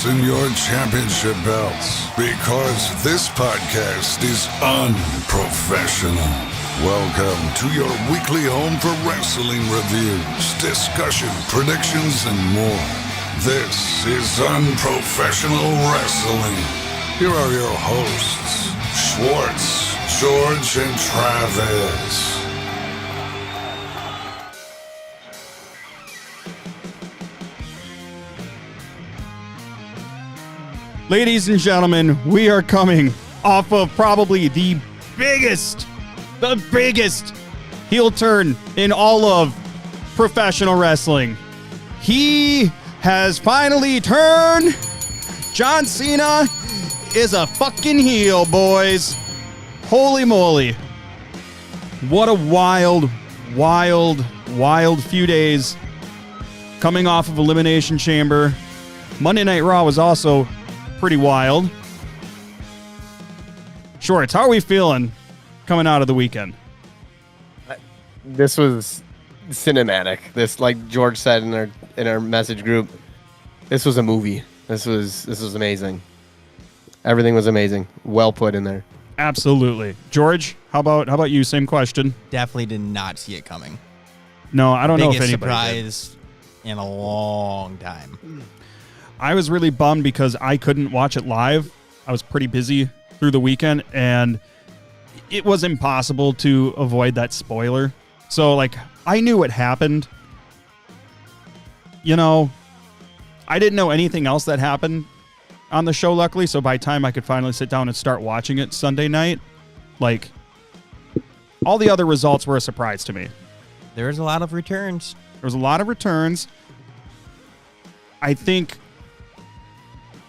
fasten your championship belts because this podcast is unprofessional. Welcome to your weekly home for wrestling reviews, discussion, predictions, and more. This is Unprofessional Wrestling. Here are your hosts, Schwartz, George, and Travis. Ladies and gentlemen, we are coming off of probably the biggest heel turn in all of professional wrestling. He has finally turned. John Cena is a fucking heel, boys. Holy moly. What a wild few days coming off of Elimination Chamber. Monday Night Raw was also pretty wild. Shorts, how are we feeling coming out of the weekend? This was cinematic. This, like George said in our message group, this was a movie. This was amazing. Everything was amazing. Well put in there. Absolutely. George, how about you? Same question. Definitely did not see it coming. No, I don't know if Biggest anybody did. surprise in a long time. I was really bummed because I couldn't watch it live. I was pretty busy through the weekend, and it was impossible to avoid that spoiler. So, like, I knew what happened. You know, I didn't know anything else that happened on the show, luckily, so by the time I could finally sit down and start watching it Sunday night, like, all the other results were a surprise to me. There was a lot of returns. There was a lot of returns. I think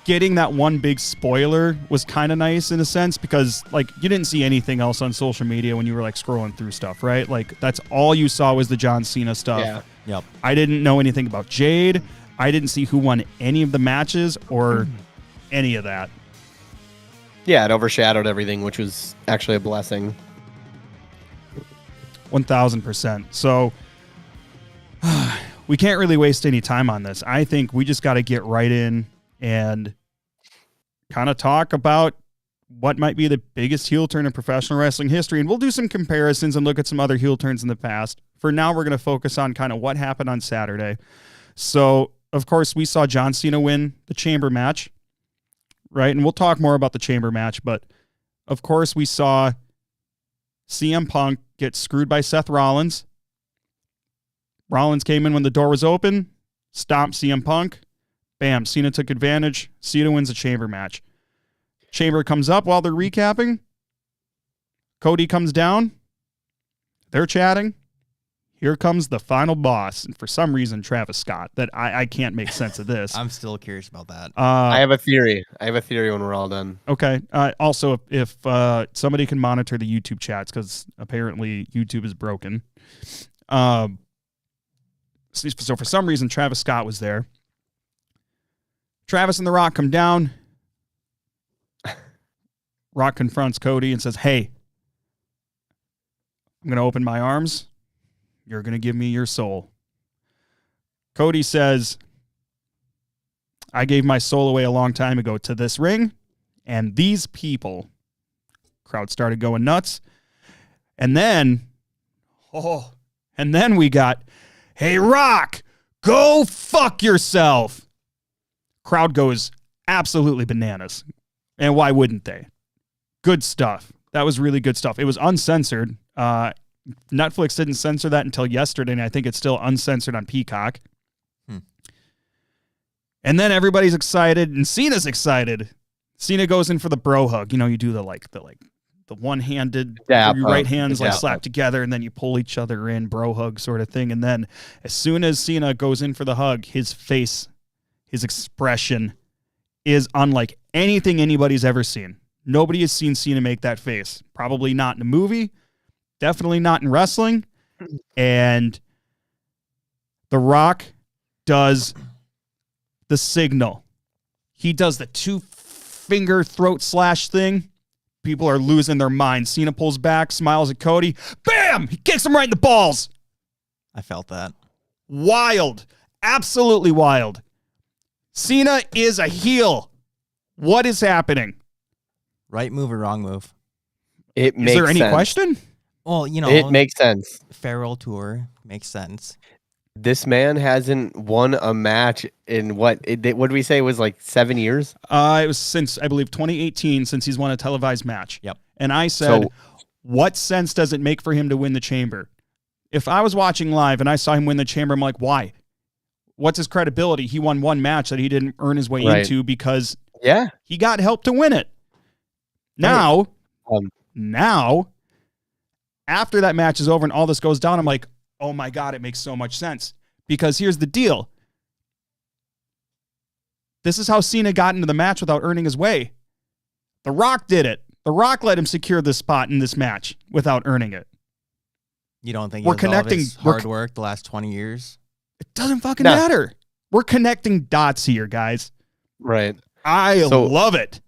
getting that one big spoiler was kind of nice in a sense because, like, you didn't see anything else on social media when you were, like, scrolling through stuff, right? Like, that's all you saw was the John Cena stuff. Yeah. Yep. I didn't know anything about Jade. I didn't see who won any of the matches or any of that. Yeah, it overshadowed everything, which was actually a blessing. 1,000%. So we can't really waste any time on this. I think we just got to get right in and kind of talk about what might be the biggest heel turn in professional wrestling history. And we'll do some comparisons and look at some other heel turns in the past. For now, we're going to focus on kind of what happened on Saturday. So, of course, we saw John Cena win the Chamber match, right? And we'll talk more about the Chamber match. But, of course, we saw CM Punk get screwed by Seth Rollins. Rollins came in when the door was open, stomped CM Punk. Bam, Cena took advantage. Cena wins the Chamber match. Chamber comes up while they're recapping. Cody comes down. They're chatting. Here comes the final boss. And for some reason, Travis Scott. That I can't make sense of this. I'm still curious about that. I have a theory. When we're all done. Okay. Also, if somebody can monitor the YouTube chats, because apparently YouTube is broken. So for some reason, Travis Scott was there. Travis and The Rock come down. Rock confronts Cody and says, "Hey, I'm going to open my arms. You're going to give me your soul." Cody says, "I gave my soul away a long time ago to this ring and these people." Crowd started going nuts. And then we got, "Hey, Rock, go fuck yourself." Crowd goes absolutely bananas. And why wouldn't they? Good stuff. That was really good stuff. It was uncensored. Netflix didn't censor that until yesterday, and I think it's still uncensored on Peacock. And then everybody's excited, and Cena's excited. Cena goes in for the bro hug. You know, you do the one-handed, your right hands like slap together, and then you pull each other in, bro hug sort of thing. And then as soon as Cena goes in for the hug, his face, his expression is unlike anything anybody's ever seen. Nobody has seen Cena make that face. Probably not in a movie. Definitely not in wrestling. And The Rock does the signal. He does the 2-finger throat slash thing. People are losing their minds. Cena pulls back, smiles at Cody. Bam! He kicks him right in the balls. I felt that. Wild. Absolutely wild. Cena is a heel. What is happening? Right move or wrong move? It makes Is there any sense. question? Well, It makes sense. farewell tour makes sense. This man hasn't won a match in what did we say it was like 7 years? It was since, I believe, 2018 since he's won a televised match. Yep. And I said, So- what sense does it make for him to win the chamber? If I was watching live and I saw him win the chamber, I'm like, why? What's his credibility? He won one match that he didn't earn his way Right. into because Yeah. he got help to win it. Now, now, after that match is over and all this goes down, I'm like, oh my God, it makes so much sense. Because here's the deal. This is how Cena got into the match without earning his way. The Rock did it. The Rock let him secure this spot in this match without earning it. You don't think We're it was all of connecting- his we're hard work the last 20 years? It doesn't fucking No. matter. We're connecting dots here, guys. Right. I So- love it.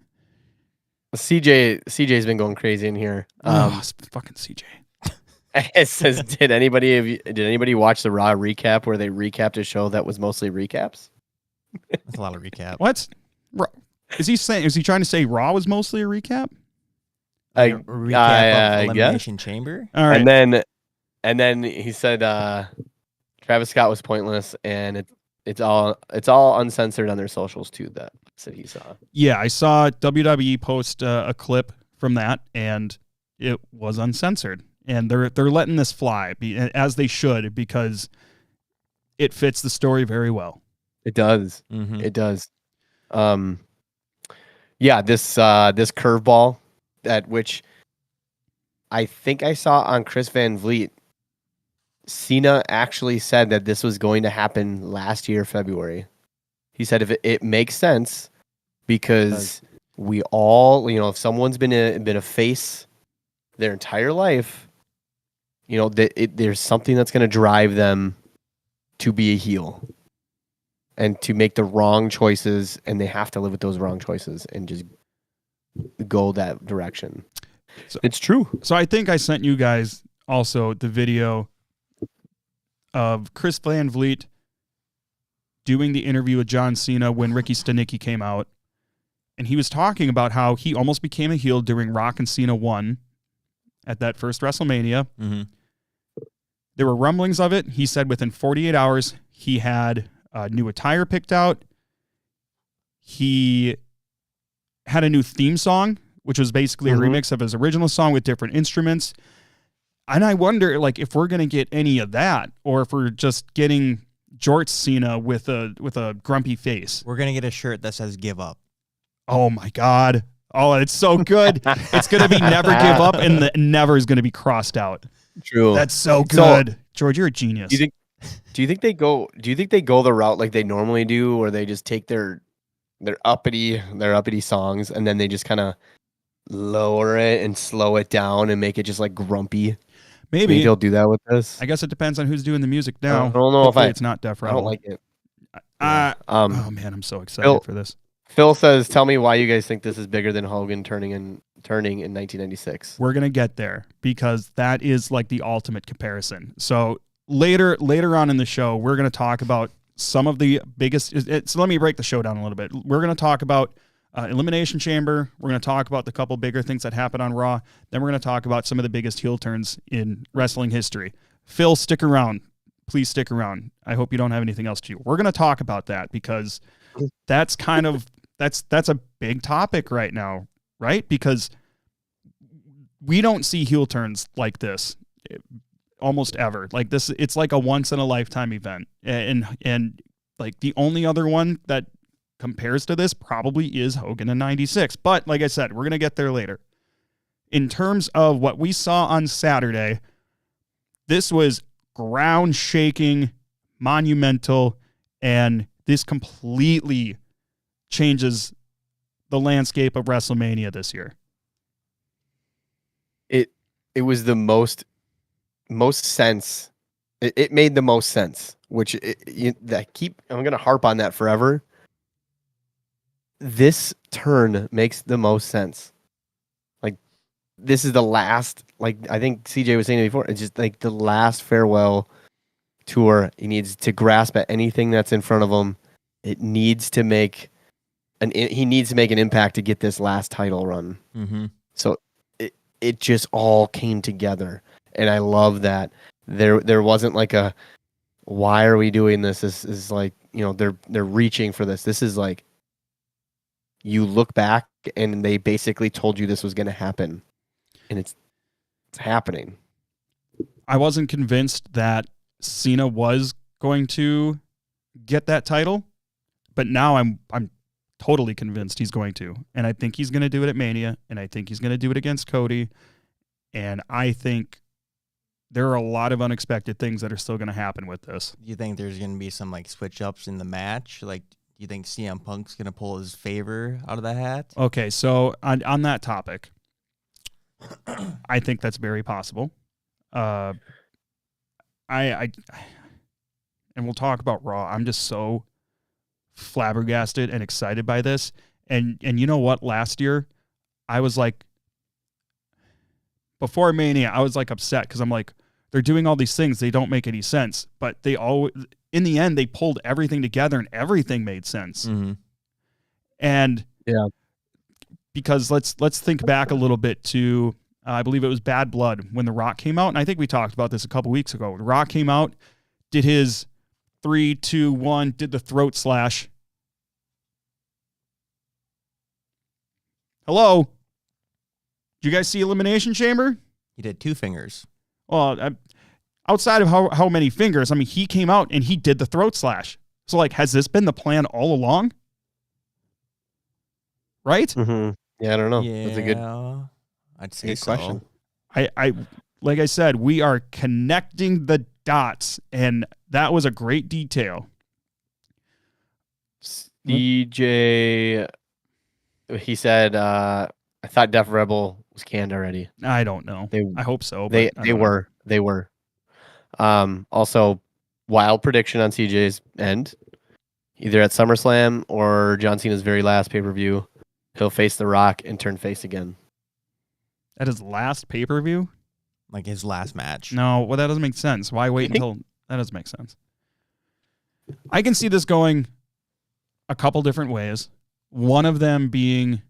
CJ's been going crazy in here. It's fucking CJ. It says, did anybody watch the Raw recap where they recapped a show that was mostly recaps? That's a lot of recap. What? Is he trying to say Raw was mostly a recap? A recap I of Elimination Chamber? All right. And then he said Travis Scott was pointless, and it's all uncensored on their socials too. That he saw. Yeah, I saw WWE post a clip from that, and it was uncensored. And they're letting this fly, as they should, because it fits the story very well. It does. Mm-hmm. It does. Yeah, this curveball at which I think I saw on Chris Van Vliet. Cena actually said that this was going to happen last year, February. He said if it makes sense because we all, if someone's been a face their entire life, there's something that's going to drive them to be a heel and to make the wrong choices, and they have to live with those wrong choices and just go that direction. So- it's true. So I think I sent you guys also the video of Chris Van Vliet doing the interview with John Cena when Ricky Stenicki came out. And he was talking about how he almost became a heel during Rock and Cena 1 at that first WrestleMania. Mm-hmm. There were rumblings of it. He said within 48 hours, he had new attire picked out. He had a new theme song, which was basically a remix of his original song with different instruments. And I wonder, if we're going to get any of that, or if we're just getting George Cena with a grumpy face. We're going to get a shirt that says give up. Oh my God. Oh, it's so good. It's going to be never give up, and the never is going to be crossed out. True. That's so good. George, you're a genius. Do you think they go the route like they normally do, or they just take their uppity songs and then they just kind of lower it and slow it down and make it just like grumpy? Maybe they'll do that with this. I guess it depends on who's doing the music now. I don't know Hopefully if it's not Def I Rebel. don't like it. Oh man, I'm so excited for this. Phil says, "Tell me why you guys think this is bigger than Hogan turning in 1996." We're gonna get there because that is like the ultimate comparison. So later on in the show, we're gonna talk about some of the biggest. So let me break the show down a little bit. We're gonna talk about Elimination Chamber. We're gonna talk about the couple bigger things that happened on Raw. Then we're gonna talk about some of the biggest heel turns in wrestling history. Phil, stick around. Please stick around. I hope you don't have anything else to do. We're gonna talk about that because that's kind of that's a big topic right now, right? Because we don't see heel turns like this almost ever. Like this, it's like a once in a lifetime event, and like the only other one that compares to this probably is Hogan in '96. But like I said, we're gonna get there later. In terms of what we saw on Saturday, this was ground shaking, monumental, and this completely changes the landscape of WrestleMania this year. It was the most sense. It made the most sense, which I'm gonna harp on that forever. This turn makes the most sense. Like this is the last. Like I think CJ was saying it before. It's just like the last farewell tour. He needs to grasp at anything that's in front of him it needs to make he needs to make an impact to get this last title run. Mm-hmm. So it just all came together, and I love that there wasn't like a why are we doing this? This is like, they're reaching for this. This is like, you look back and they basically told you this was going to happen, and it's happening. I wasn't convinced that Cena was going to get that title, but now I'm totally convinced he's going to. And I think he's going to do it at Mania, and I think he's going to do it against Cody. And I think there are a lot of unexpected things that are still going to happen with this. Do you think there's going to be some like switch ups in the match? Like, do you think CM Punk's going to pull his favor out of the hat? Okay, so on that topic, I think that's very possible. I and we'll talk about Raw. I'm just so flabbergasted and excited by this. And you know what? Last year, I was like, before Mania, I was like upset because I'm like, they're doing all these things. They don't make any sense. But they all, in the end, they pulled everything together and everything made sense. Mm-hmm. And yeah, because let's think back a little bit to, I believe it was Bad Blood when The Rock came out. And I think we talked about this a couple weeks ago. The Rock came out, did his 3, 2, 1, did the throat slash. Hello? Did you guys see Elimination Chamber? He did 2 fingers. Well, outside of how many fingers, I mean, he came out and he did the throat slash. So, like, has this been the plan all along? Right? Mm-hmm. Yeah, I don't know. Yeah, That's a good, I'd say good so. question. I like I said, we are connecting the dots, and that was a great detail. DJ, he said, I thought Def Rebel was canned already. I don't know. I hope so. They but I don't know. They were. Also, wild prediction on CJ's end. Either at SummerSlam or John Cena's very last pay-per-view, he'll face The Rock and turn face again. At his last pay-per-view? Like his last match. No, well, that doesn't make sense. Why wait think- until... That doesn't make sense. I can see this going a couple different ways. One of them being...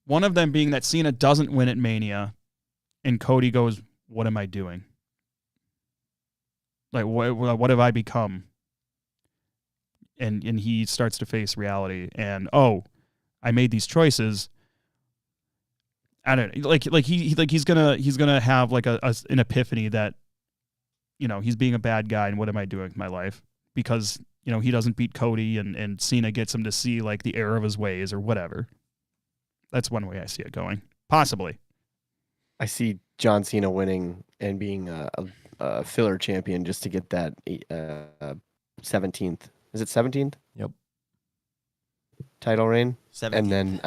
one of them being that Cena doesn't win at Mania, and Cody goes, "What am I doing? Like, what have I become?" And he starts to face reality, and I made these choices. I don't know, he's gonna have like an epiphany that, he's being a bad guy, and what am I doing with my life? Because he doesn't beat Cody, and Cena gets him to see like the error of his ways or whatever. That's one way I see it going. Possibly. I see John Cena winning and being a filler champion just to get that 17th. Is it 17th? Yep. Title reign. 17th. And then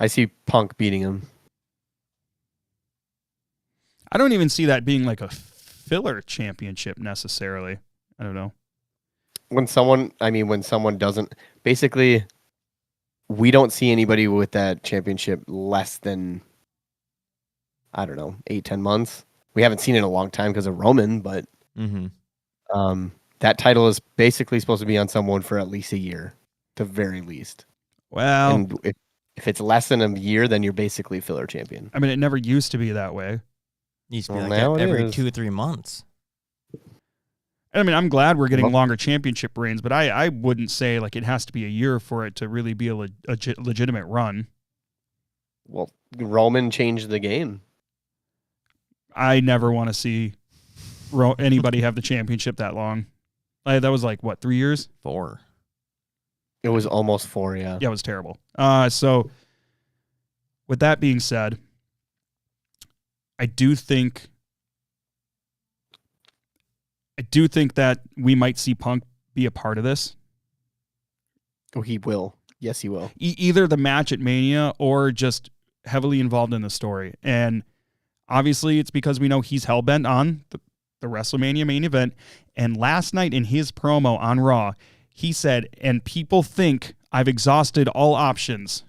I see Punk beating him. I don't even see that being like a filler championship necessarily. I don't know. When someone doesn't, basically, we don't see anybody with that championship less than, I don't know, 8-10 months. We haven't seen it in a long time because of Roman, but that title is basically supposed to be on someone for at least a year, the very least. Well, And if it's less than a year, then you're basically filler champion. I mean, it never used to be that way. Needs to be Well, like now it every is. 2 or 3 months. I mean, I'm glad we're getting Well- longer championship reigns, but I wouldn't say like it has to be a year for it to really be a legitimate run. Well, Roman changed the game. I never want to see anybody have the championship that long. That was like, what, 3 years? 4. It was almost 4, yeah. Yeah, it was terrible. So with that being said, I do think that we might see Punk be a part of this. Oh, he will. Yes, he will. Either the match at Mania or just heavily involved in the story. And obviously it's because we know he's hell-bent on the WrestleMania main event. And last night in his promo on Raw, he said, "And people think I've exhausted all options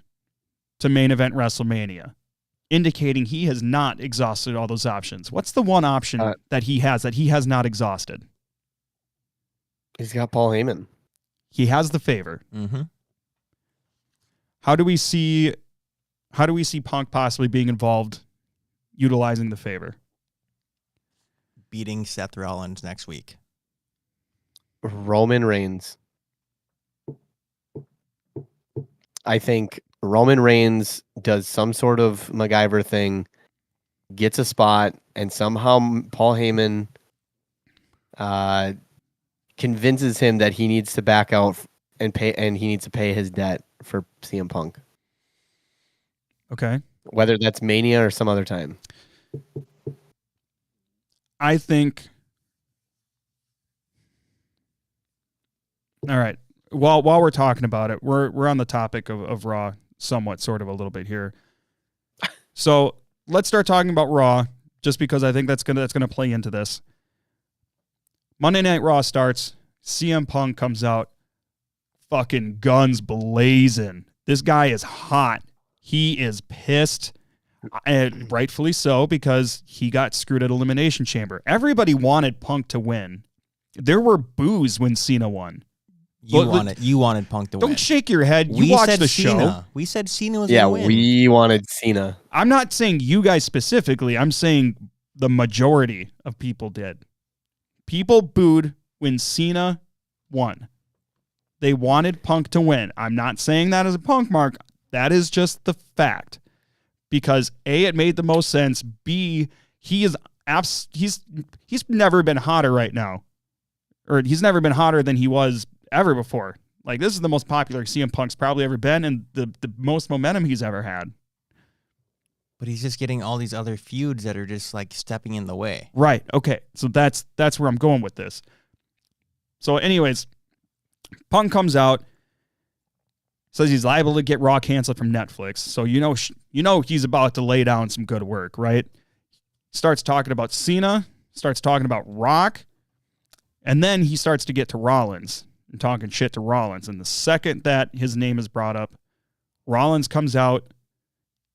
to main event WrestleMania." indicating he has not exhausted all those options. What's the one option that he has not exhausted? He's got Paul Heyman. He has the favor. Mm-hmm. How do we see Punk possibly being involved, utilizing the favor? Beating Seth Rollins next week. Roman Reigns. I think Roman Reigns does some sort of MacGyver thing, gets a spot, and somehow Paul Heyman convinces him that he needs to back out and he needs to pay his debt for CM Punk. Okay. Whether that's Mania or some other time. I think. All right. While we're talking about it, we're on the topic of Raw somewhat, sort of a little bit here. So let's start talking about Raw, just because I think that's gonna play into this. Monday Night Raw starts. CM Punk comes out, fucking guns blazing. This guy is hot. He is pissed, and rightfully so, because he got screwed at Elimination Chamber. Everybody wanted Punk to win. There were boos when Cena won. You wanted Punk to win. Don't shake your head. You watched the Cena. show. We said Cena was going to win. We wanted Cena. I'm not saying you guys specifically. I'm saying the majority of people did. People booed when Cena won. They wanted Punk to win. I'm not saying that as a Punk mark. That is just the fact. Because A, it made the most sense. B, he's never been hotter right now. Or he's never been hotter than he was ever before. Like, this is the most popular CM Punk's probably ever been, and the most momentum he's ever had. But he's just getting all these other feuds that are just like stepping in the way. Right. Okay. So that's where I'm going with this. So anyways, Punk comes out, says he's liable to get Raw canceled from Netflix. So you know he's about to lay down some good work, right? Starts talking about Cena, starts talking about Rock, and then he starts to get to Rollins and talking shit to Rollins. And the second that his name is brought up, Rollins comes out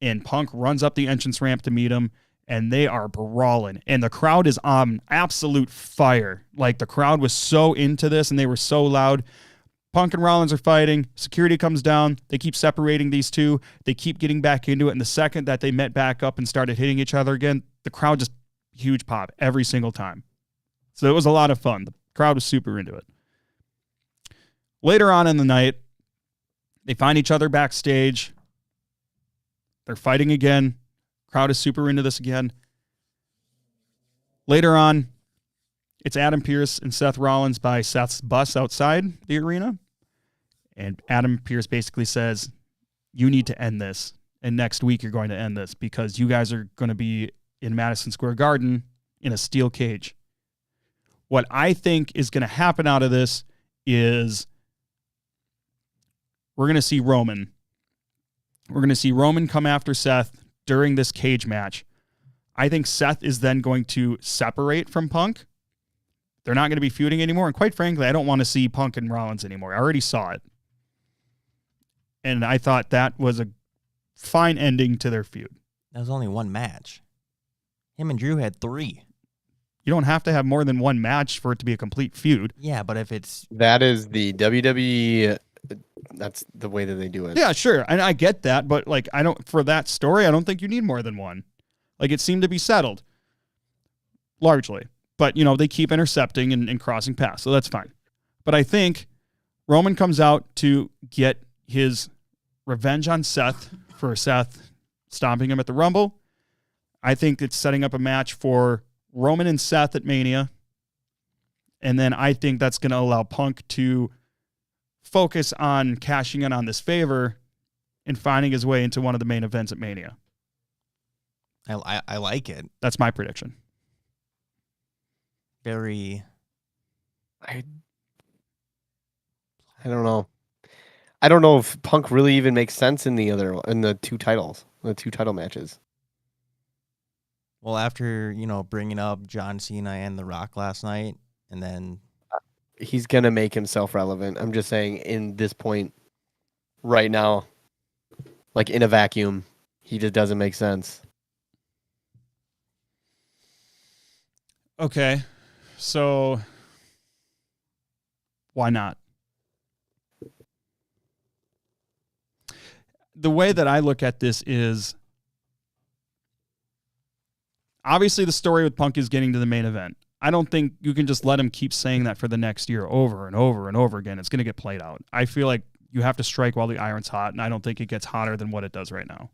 and Punk runs up the entrance ramp to meet him, and they are brawling. And the crowd is on absolute fire. Like, the crowd was so into this, and they were so loud. Punk and Rollins are fighting. Security comes down. They keep separating these two. They keep getting back into it. And the second that they met back up and started hitting each other again, the crowd just huge pop every single time. So it was a lot of fun. The crowd was super into it. Later on in the night, they find each other backstage. They're fighting again. Crowd is super into this again. Later on, it's Adam Pearce and Seth Rollins by Seth's bus outside the arena. And Adam Pearce basically says, you need to end this. And next week you're going to end this because you guys are going to be in Madison Square Garden in a steel cage. What I think is going to happen out of this is we're going to see Roman. We're going to see Roman come after Seth during this cage match. I think Seth is then going to separate from Punk. They're not going to be feuding anymore. And quite frankly, I don't want to see Punk and Rollins anymore. I already saw it. And I thought that was a fine ending to their feud. That was only one match. Him and Drew had 3. You don't have to have more than one match for it to be a complete feud. Yeah, but if it's... That is the WWE... That's the way that they do it. Yeah, sure. And I get that. But like, for that story, I don't think you need more than one. Like, it seemed to be settled. Largely. But, they keep intercepting and crossing paths, so that's fine. But I think Roman comes out to get his revenge on Seth for Seth stomping him at the Rumble. I think it's setting up a match for Roman and Seth at Mania. And then I think that's going to allow Punk to focus on cashing in on this favor and finding his way into one of the main events at Mania. I like it. That's my prediction. Very... I don't know. I don't know if Punk really even makes sense in the two title matches. Well, after, bringing up John Cena and The Rock last night, and then... He's going to make himself relevant. I'm just saying, in this point, right now, like in a vacuum, He just doesn't make sense. Okay, so why not? The way that I look at this is obviously the story with Punk is getting to the main event. I don't think you can just let him keep saying that for the next year over and over and over again. It's going to get played out. I feel like you have to strike while the iron's hot, and I don't think it gets hotter than what it does right now.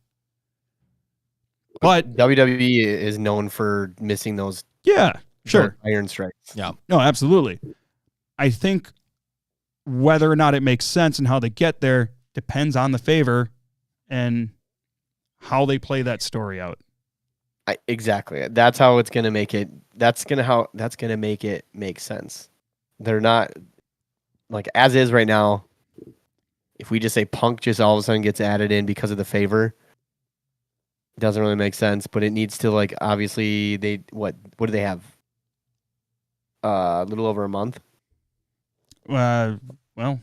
But WWE is known for missing those sure. iron strikes. Yeah. No, absolutely. I think whether or not it makes sense and how they get there depends on the favor and how they play that story out. Exactly. That's how it's gonna make it. That's gonna make it make sense. They're not like as is right now. If we just say Punk just all of a sudden gets added in because of the favor, it doesn't really make sense. But it needs to like obviously what do they have? A little over a month. Well, The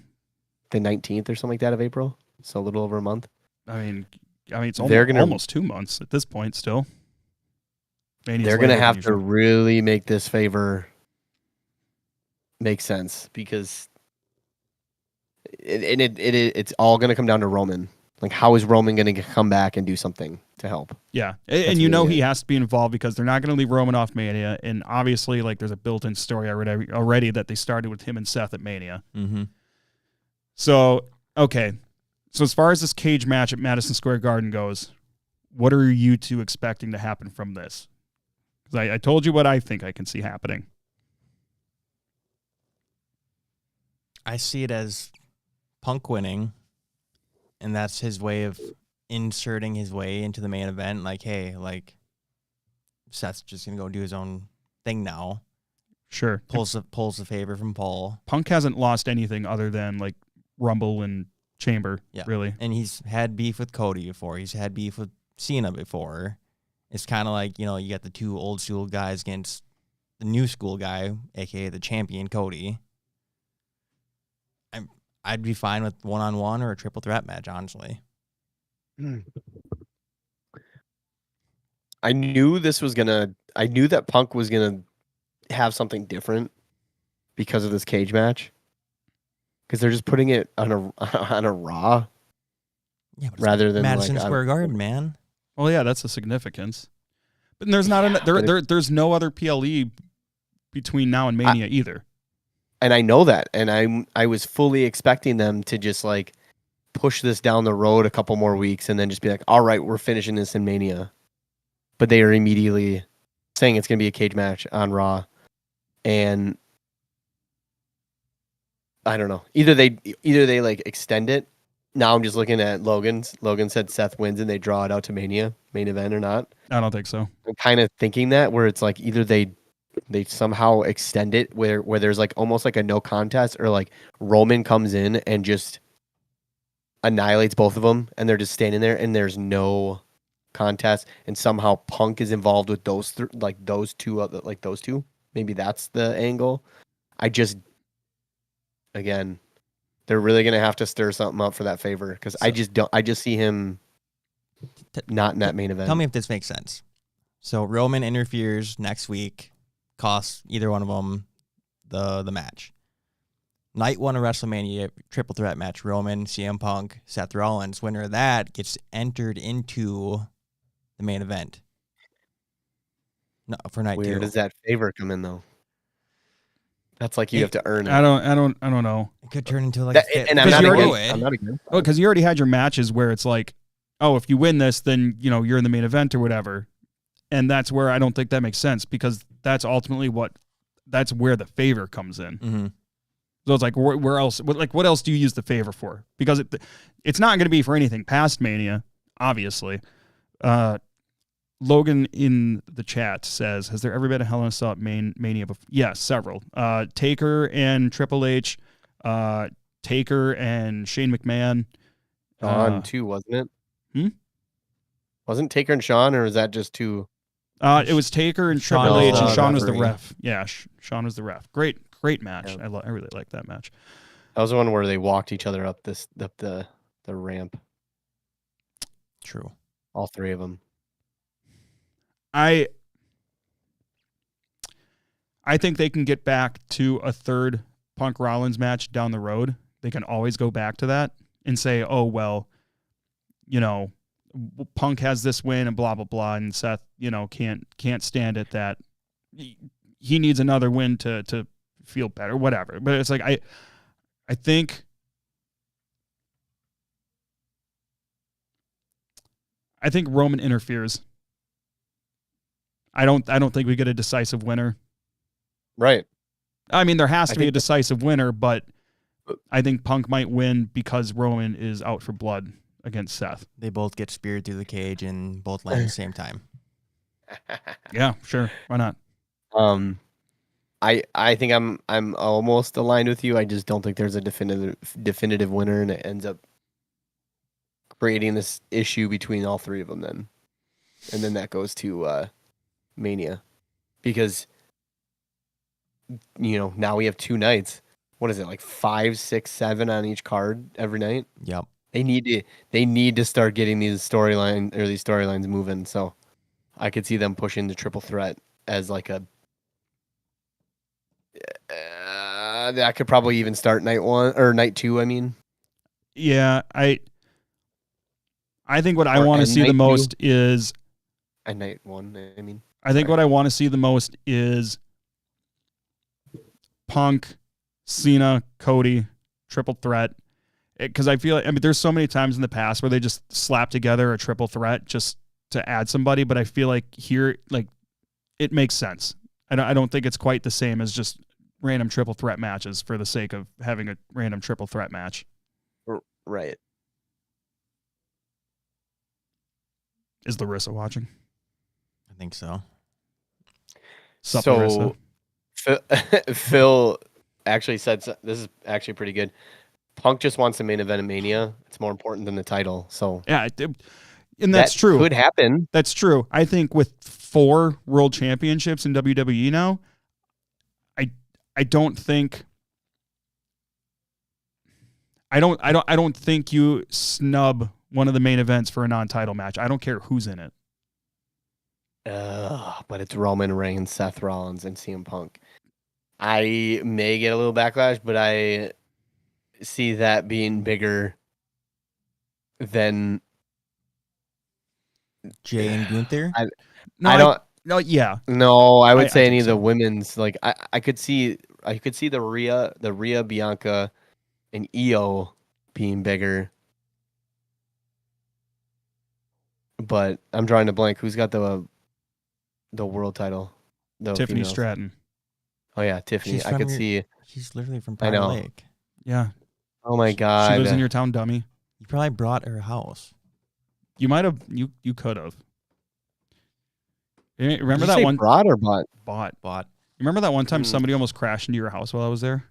19th or something like that of April. So a little over a month. I mean, it's They're almost 2 months at this point still. Mania's They're going to later than have to usual. really make this favor make sense because it's all going to come down to Roman. Like, how is Roman going to come back and do something to help? Yeah, That's and you know really he has to be involved because they're not going to leave Roman off Mania, and obviously, like, there's a built-in story already that they started with him and Seth at Mania. Mm-hmm. So, okay. So as far as this cage match at Madison Square Garden goes, what are you two expecting to happen from this? Because I told you what I think I can see happening. I see it as Punk winning, and that's his way of inserting his way into the main event. Like, hey, like Seth's just gonna go do his own thing now. Sure. Pulls the favor from Paul. Punk hasn't lost anything other than like Rumble and Chamber, really. And he's had beef with Cody before. He's had beef with Cena before. It's kind of like, you got the two old school guys against the new school guy, aka the champion Cody. I'd be fine with one-on-one or a triple threat match, honestly. I knew that Punk was gonna have something different because of this cage match. Because they're just putting it on a Raw, Yeah, but rather than Madison like, Square Garden, man. Well, yeah, that's the significance. But there's not there's no other PLE between now and Mania either. And I know that, and I was fully expecting them to just like push this down the road a couple more weeks, and then just be like, all right, we're finishing this in Mania. But they are immediately saying it's going to be a cage match on Raw, and I don't know. Either they like extend it. Now I'm just looking at Logan's. Logan said Seth wins and they draw it out to Mania main event or not. I don't think so. I'm kind of thinking that where it's like either they somehow extend it where there's like almost like a no contest, or like Roman comes in and just annihilates both of them and they're just standing there and there's no contest, and somehow Punk is involved with those two. Maybe that's the angle. Again, they're really gonna have to stir something up for that favor because I just see him not in that main event. Tell me if this makes sense. So Roman interferes next week, costs either one of them the match. Night one of WrestleMania, triple threat match, Roman, CM Punk, Seth Rollins. Winner of that gets entered into the main event. No, for night Where 2. does that favor come in though? That's like you have to earn it. I don't know. It could turn into like And I'm not against- I'm not against Well, because you already had your matches where it's like, oh, if you win this, then you're in the main event or whatever, and that's where I don't think that makes sense because that's ultimately that's where the favor comes in. Mm-hmm. So it's like, where else? What else do you use the favor for? Because it's not going to be for anything past Mania, obviously. Logan in the chat says, "Has there ever been a Hell in a Cell at Mania before?" Yes, several. Taker and Triple H, Taker and Shane McMahon. Shawn too, wasn't it? Hmm? Wasn't Taker and Shawn, or is that just two? It was Taker and Shawn Triple was H, the and Shawn was the referee. ref. Yeah, Shawn was the ref. Great match. Yeah. I really like that match. That was the one where they walked each other up the ramp. True. All three of them. I think they can get back to a third Punk Rollins match down the road. They can always go back to that and say, oh, well, Punk has this win and blah, blah, blah. And Seth, can't stand it that he needs another win to feel better, whatever. But it's like, I think Roman interferes. I don't think we get a decisive winner. Right. I mean, there has to be a decisive winner, but I think Punk might win because Roman is out for blood against Seth. They both get speared through the cage and both land at the same time. Yeah, sure. Why not? I think I'm almost aligned with you. I just don't think there's a definitive winner, and it ends up creating this issue between all three of them then. And then that goes to Mania. Because now we have 2 nights. What is it, like 5, 6, 7 on each card every night? Yep. They need to start getting these storylines moving. So I could see them pushing the triple threat as like a that could probably even start night 1 or night 2. I mean, yeah, I think what I want to see the most is at night 1. I mean, I think what I want to see the most is Punk, Cena, Cody, triple threat. Because I feel there's so many times in the past where they just slap together a triple threat just to add somebody, but I feel like here, like, it makes sense. I don't think it's quite the same as just random triple threat matches for the sake of having a random triple threat match. Right. Is Larissa watching? I think so. Sup, Larissa? Phil actually said this is actually pretty good. Punk just wants the main event of Mania. It's more important than the title. So yeah, and that's true. Could happen. That's true. I think with 4 world championships in WWE now, I don't think you snub one of the main events for a non-title match. I don't care who's in it. But it's Roman Reigns, Seth Rollins, and CM Punk. I may get a little backlash, but I see that being bigger than Jay and Gunther. I would say any of the women's. Like I could see the Rhea, Bianca, and Io being bigger. But I'm drawing a blank. Who's got the world title? Tiffany females. Stratton. Oh yeah, Tiffany. I could see. She's literally from Prior Lake. Yeah. Oh my God. She lives in your town, dummy. You probably brought her house. You might have. You could have. Remember Did you that say one? Brought or bought? Bought. Remember that one time somebody almost crashed into your house while I was there?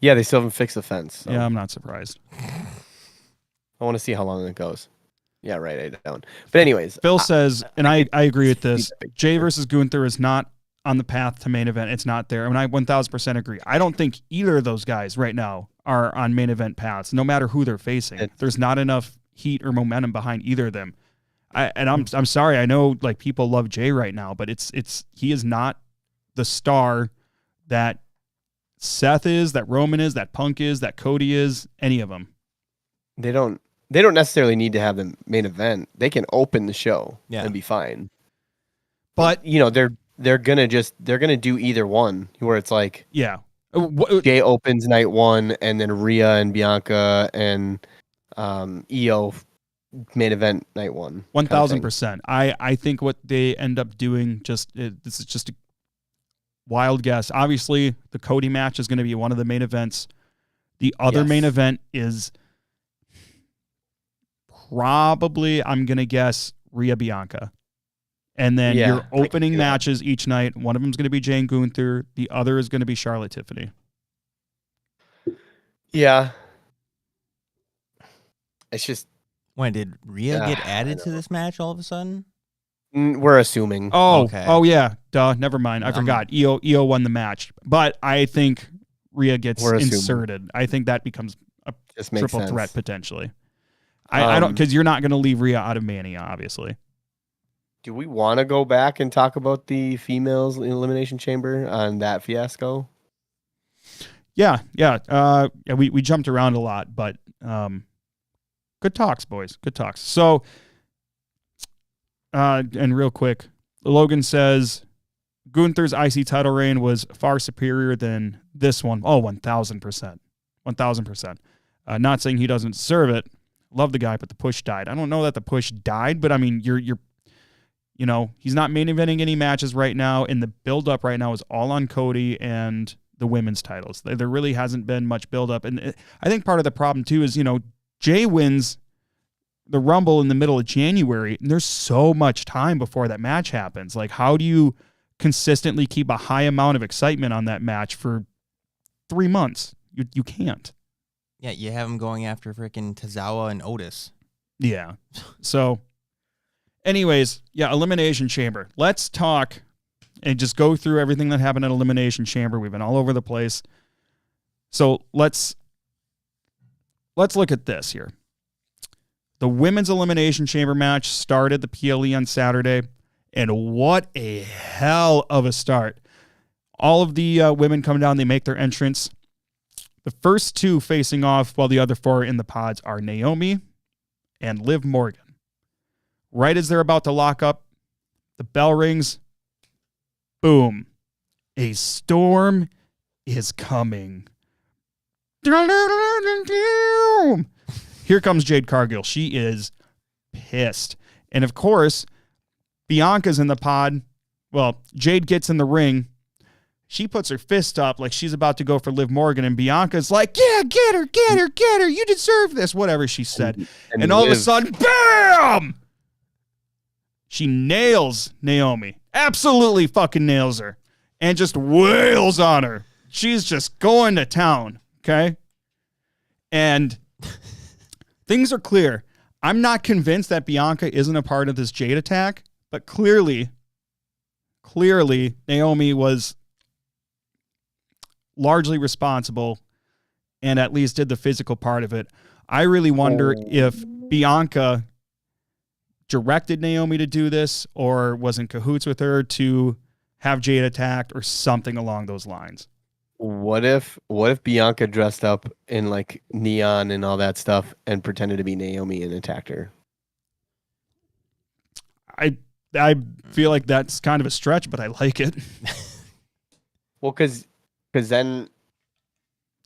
Yeah, they still haven't fixed the fence. So. Yeah, I'm not surprised. I want to see how long it goes. Yeah, right. I don't. But anyways, Phil says, and I agree with this. Jay versus Gunther is not on the path to main event. It's not there. I mean, I 1,000% agree. I don't think either of those guys right now are on main event paths, no matter who they're facing. There's not enough heat or momentum behind either of them. I'm sorry. I know like people love Jay right now, but he is not the star that Seth is, that Roman is, that Punk is, that Cody is, any of them. They don't necessarily need to have the main event. They can open the show and be fine. But they're gonna do either one where it's like Jay opens night 1 and then Rhea and Bianca and Io main event night 1. 1,000%. I think what they end up doing this is just a wild guess. Obviously, the Cody match is going to be one of the main events. The other main event is probably, I'm going to guess, Rhea Bianca. And then your opening matches each night, one of them is going to be Jane Gunther. The other is going to be Charlotte Tiffany. Yeah. It's just... When did Rhea get added to this match all of a sudden? We're assuming. Oh, okay. Oh yeah. Duh. Never mind. I forgot. Io won the match. But I think Rhea gets inserted. I think that becomes a triple threat potentially. I don't, because you're not going to leave Rhea out of Mania, obviously. Do we want to go back and talk about the females Elimination Chamber on that fiasco? Yeah. We jumped around a lot, but good talks, boys. Good talks. So, and real quick, Logan says Gunther's IC title reign was far superior than this one. Oh, 1,000%. 1,000%. Not saying he doesn't deserve it. Love the guy, but the push died. I don't know that the push died, but I mean, he's not main eventing any matches right now, and the build-up right now is all on Cody and the women's titles. There really hasn't been much build-up, and I think part of the problem, too, is, Jay wins the Rumble in the middle of January, and there's so much time before that match happens. Like, how do you consistently keep a high amount of excitement on that match for 3 months? You can't. Yeah, you have him going after freaking Tozawa and Otis. Yeah. So, anyways, Elimination Chamber. Let's talk and just go through everything that happened at Elimination Chamber. We've been all over the place. So let's look at this here. The women's Elimination Chamber match started the PLE on Saturday, and what a hell of a start. All of the women come down, they make their entrance. The first two facing off while the other four in the pods are Naomi and Liv Morgan. Right as they're about to lock up, the bell rings. Boom. A storm is coming. Here comes Jade Cargill. She is pissed. And of course, Bianca's in the pod. Well, Jade gets in the ring. She puts her fist up like she's about to go for Liv Morgan, and Bianca's like, yeah, get her. You deserve this, whatever she said. And all of a sudden, bam! She nails Naomi. Absolutely fucking nails her. And just wails on her. She's just going to town, okay? And things are clear. I'm not convinced that Bianca isn't a part of this Jade attack, but clearly, Naomi was largely responsible and at least did the physical part of it. I really wonder if Bianca directed Naomi to do this or was in cahoots with her to have Jade attacked or something along those lines. What if Bianca dressed up in like neon and all that stuff and pretended to be Naomi and attacked her? I feel like that's kind of a stretch, but I like it. Well, because then,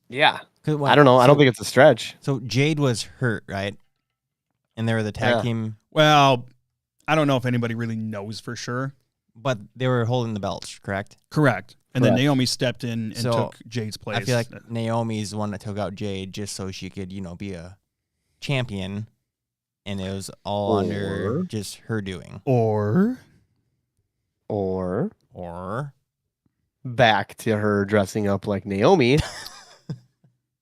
yeah. Well, I don't know. I don't think it's a stretch. So Jade was hurt, right? And they were the tag team. Well, I don't know if anybody really knows for sure. But they were holding the belts, correct? Correct. And then Naomi stepped in and took Jade's place. I feel like Naomi's the one that took out Jade just so she could, be a champion. And it was all under just her doing. Or back to her dressing up like Naomi.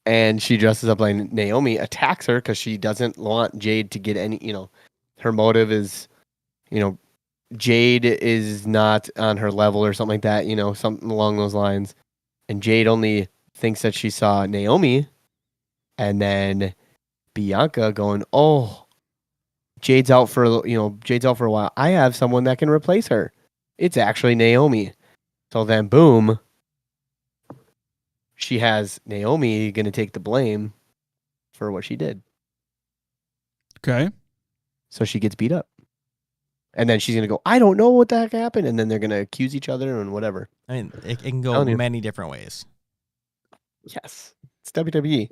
And she dresses up like Naomi, attacks her because she doesn't want Jade to get any, her motive is, Jade is not on her level or something like that, something along those lines. And Jade only thinks that she saw Naomi. And then Bianca going, oh, Jade's out for a while. I have someone that can replace her. It's actually Naomi. So then, boom, she has Naomi going to take the blame for what she did. Okay. So she gets beat up. And then she's going to go, I don't know what the heck happened. And then they're going to accuse each other and whatever. I mean, it can go many different ways. Yes. It's WWE.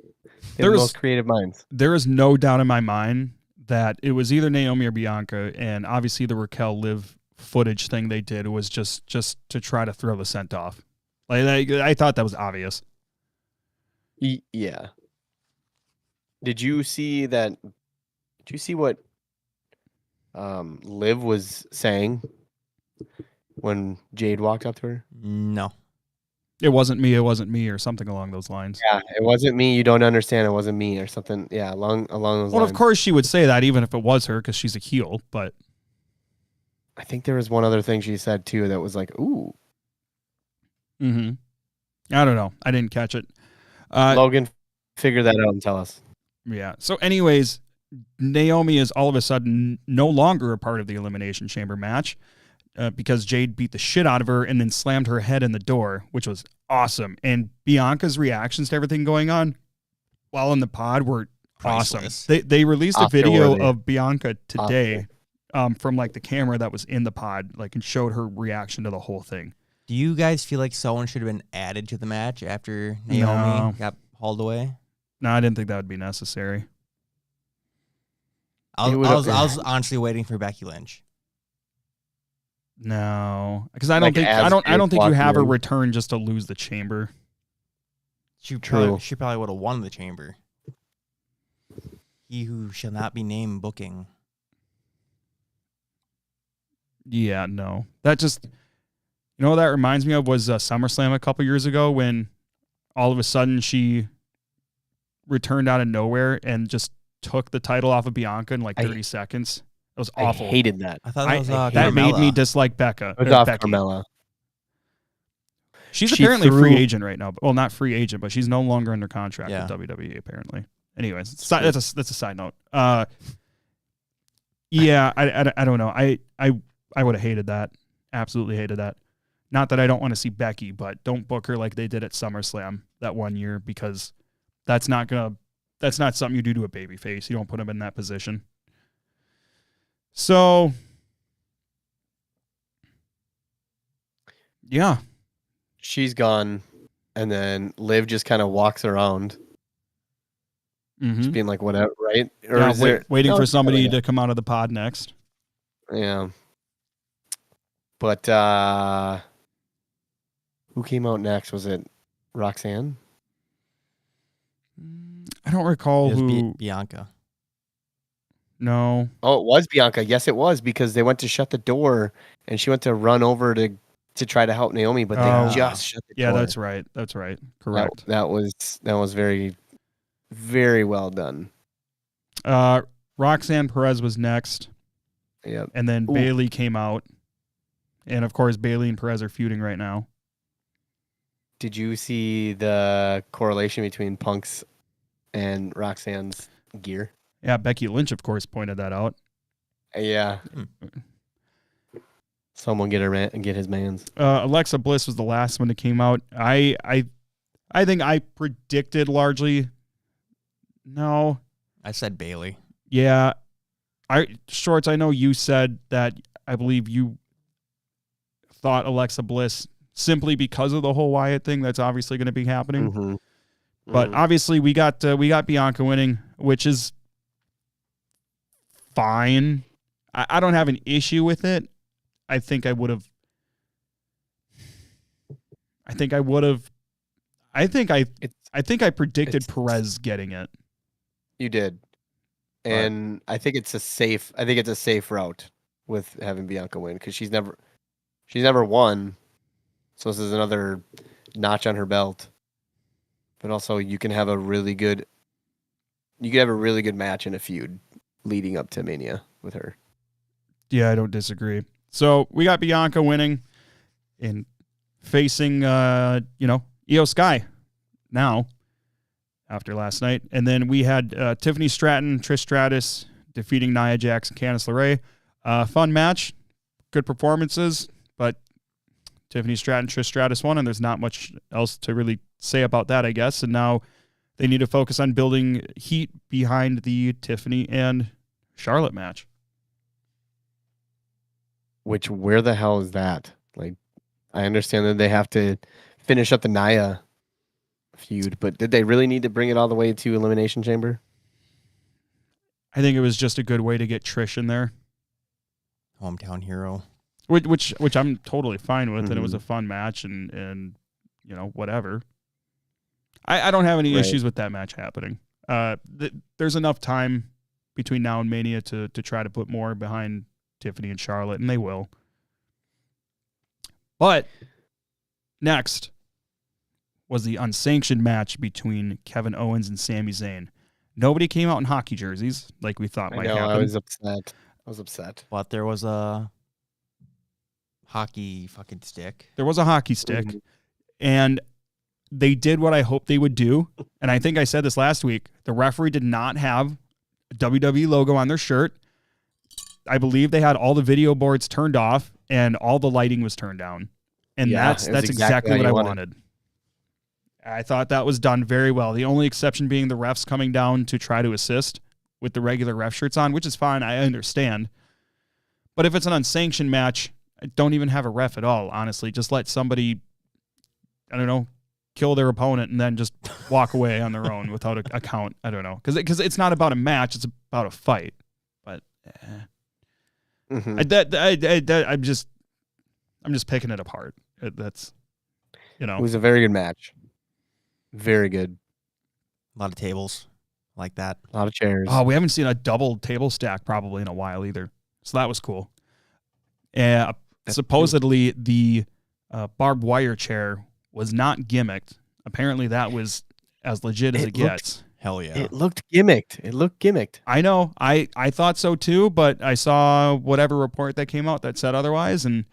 They're the most creative minds. There is no doubt in my mind that it was either Naomi or Bianca. And obviously the Raquel Liv footage thing they did was just to try to throw the scent off. Like I thought that was obvious. Yeah. Did you see that? Did you see what Liv was saying when Jade walked up to her? No. It wasn't me, or something along those lines. Yeah, it wasn't me. You don't understand. It wasn't me, or something. Yeah, along those lines. Well, of course she would say that, even if it was her, because she's a heel. But I think there was one other thing she said too that was like, "Ooh." Mm-hmm. I don't know. I didn't catch it. Logan, figure that out and tell us. Yeah. So, anyways, Naomi is all of a sudden no longer a part of the Elimination Chamber match because Jade beat the shit out of her and then slammed her head in the door, which was awesome. And Bianca's reactions to everything going on while in the pod were Priceless. awesome. They released a video Oscar-worthy. of Bianca today from like the camera that was in the pod, like, and showed her reaction to the whole thing. Do you guys feel like someone should have been added to the match after Naomi got hauled away? No, I didn't think that would be necessary. I was honestly waiting for Becky Lynch. No, because I Like, don't think as I don't think you have her walking in. return just to lose the chamber. She True. probably would have won the chamber. He who shall not be named booking. Yeah, no. That just, what that reminds me of was SummerSlam a couple years ago when all of a sudden she returned out of nowhere and just took the title off of Bianca in like 30 seconds. It was awful. I hated that. I thought that was that made me dislike Becca. It was off Becky. Carmella. She's She apparently a free threw- agent right now. Well, not free agent, but she's no longer under contract Yeah. with WWE apparently. Anyways, that's a side note. Yeah, I don't know. I would have hated that. Absolutely hated that. Not that I don't want to see Becky, but don't book her like they did at SummerSlam that one year because that's not something you do to a babyface. You don't put him in that position. So, yeah. She's gone, and then Liv just kind of walks around, Mm-hmm. just being like, whatever, right? Or Yeah, is there, waiting no, for it's somebody not to come out of the pod next. Yeah. But who came out next? Was it Roxanne? I don't recall It was who. Bianca. No. Oh, it was Bianca. Yes, it was, because they went to shut the door, and she went to run over to try to help Naomi, but Oh. they just shut the Yeah, door. that's right. That's right. Correct. That was very, very well done. Roxanne Perez was next, Yeah. and then Ooh. Bailey came out, and of course Bailey and Perez are feuding right now. Did you see the correlation between Punk's and Roxanne's gear? Yeah, Becky Lynch, of course, pointed that out. Yeah. Someone get his man's. Alexa Bliss was the last one that came out. I think I predicted largely. No, I said Bailey. yeah, Shorts. I know you said that. I believe you thought Alexa Bliss simply because of the whole Wyatt thing. That's obviously going to be happening. Mm-hmm. But obviously, we got Bianca winning, which is fine. I don't have an issue with it. I think I predicted Perez getting it. You did, and I think it's a safe route with having Bianca win, because she's never won, so this is another notch on her belt. But also, you can have a really good match in a feud leading up to Mania with her. Yeah, I don't disagree. So we got Bianca winning and facing, Io Sky now after last night. And then we had Tiffany Stratton, Trish Stratus defeating Nia Jax and Candice LeRae. Fun match, good performances, but Tiffany Stratton, Trish Stratus won, and there's not much else to really say about that, I guess. And now they need to focus on building heat behind the Tiffany and Charlotte match. Which, where the hell is that? Like, I understand that they have to finish up the Nia feud, but did they really need to bring it all the way to Elimination Chamber? I think it was just a good way to get Trish in there, Hometown hero. which I'm totally fine with, and it was Mhm. a fun match, and whatever. I don't have any Right. issues with that match happening. There's enough time between now and Mania to try to put more behind Tiffany and Charlotte, and they will. But next was the unsanctioned match between Kevin Owens and Sami Zayn. Nobody came out in hockey jerseys like we thought I might know, happen. I was upset. But there was a hockey fucking stick. There was a hockey stick, Mhm. and they did what I hoped they would do. And I think I said this last week. The referee did not have WWE logo on their shirt. I believe they had all the video boards turned off and all the lighting was turned down. And Yeah, that's it was exactly exactly what how I you wanted. I thought that was done very well. The only exception being the refs coming down to try to assist with the regular ref shirts on, which is fine. I understand. But if it's an unsanctioned match, don't even have a ref at all, honestly. Just let somebody, I don't know, kill their opponent and then just walk away on their own without a count. I don't know. Because it's not about a match. It's about a fight. But I'm just picking it apart. That's, It was a very good match. Very good. A lot of tables like that. A lot of chairs. Oh, we haven't seen a double table stack probably in a while either. So that was cool. And supposedly the barbed wire chair was not gimmicked. Apparently that was as legit as it gets. Hell yeah. It looked gimmicked. I know. I thought so too, but I saw whatever report that came out that said otherwise. And,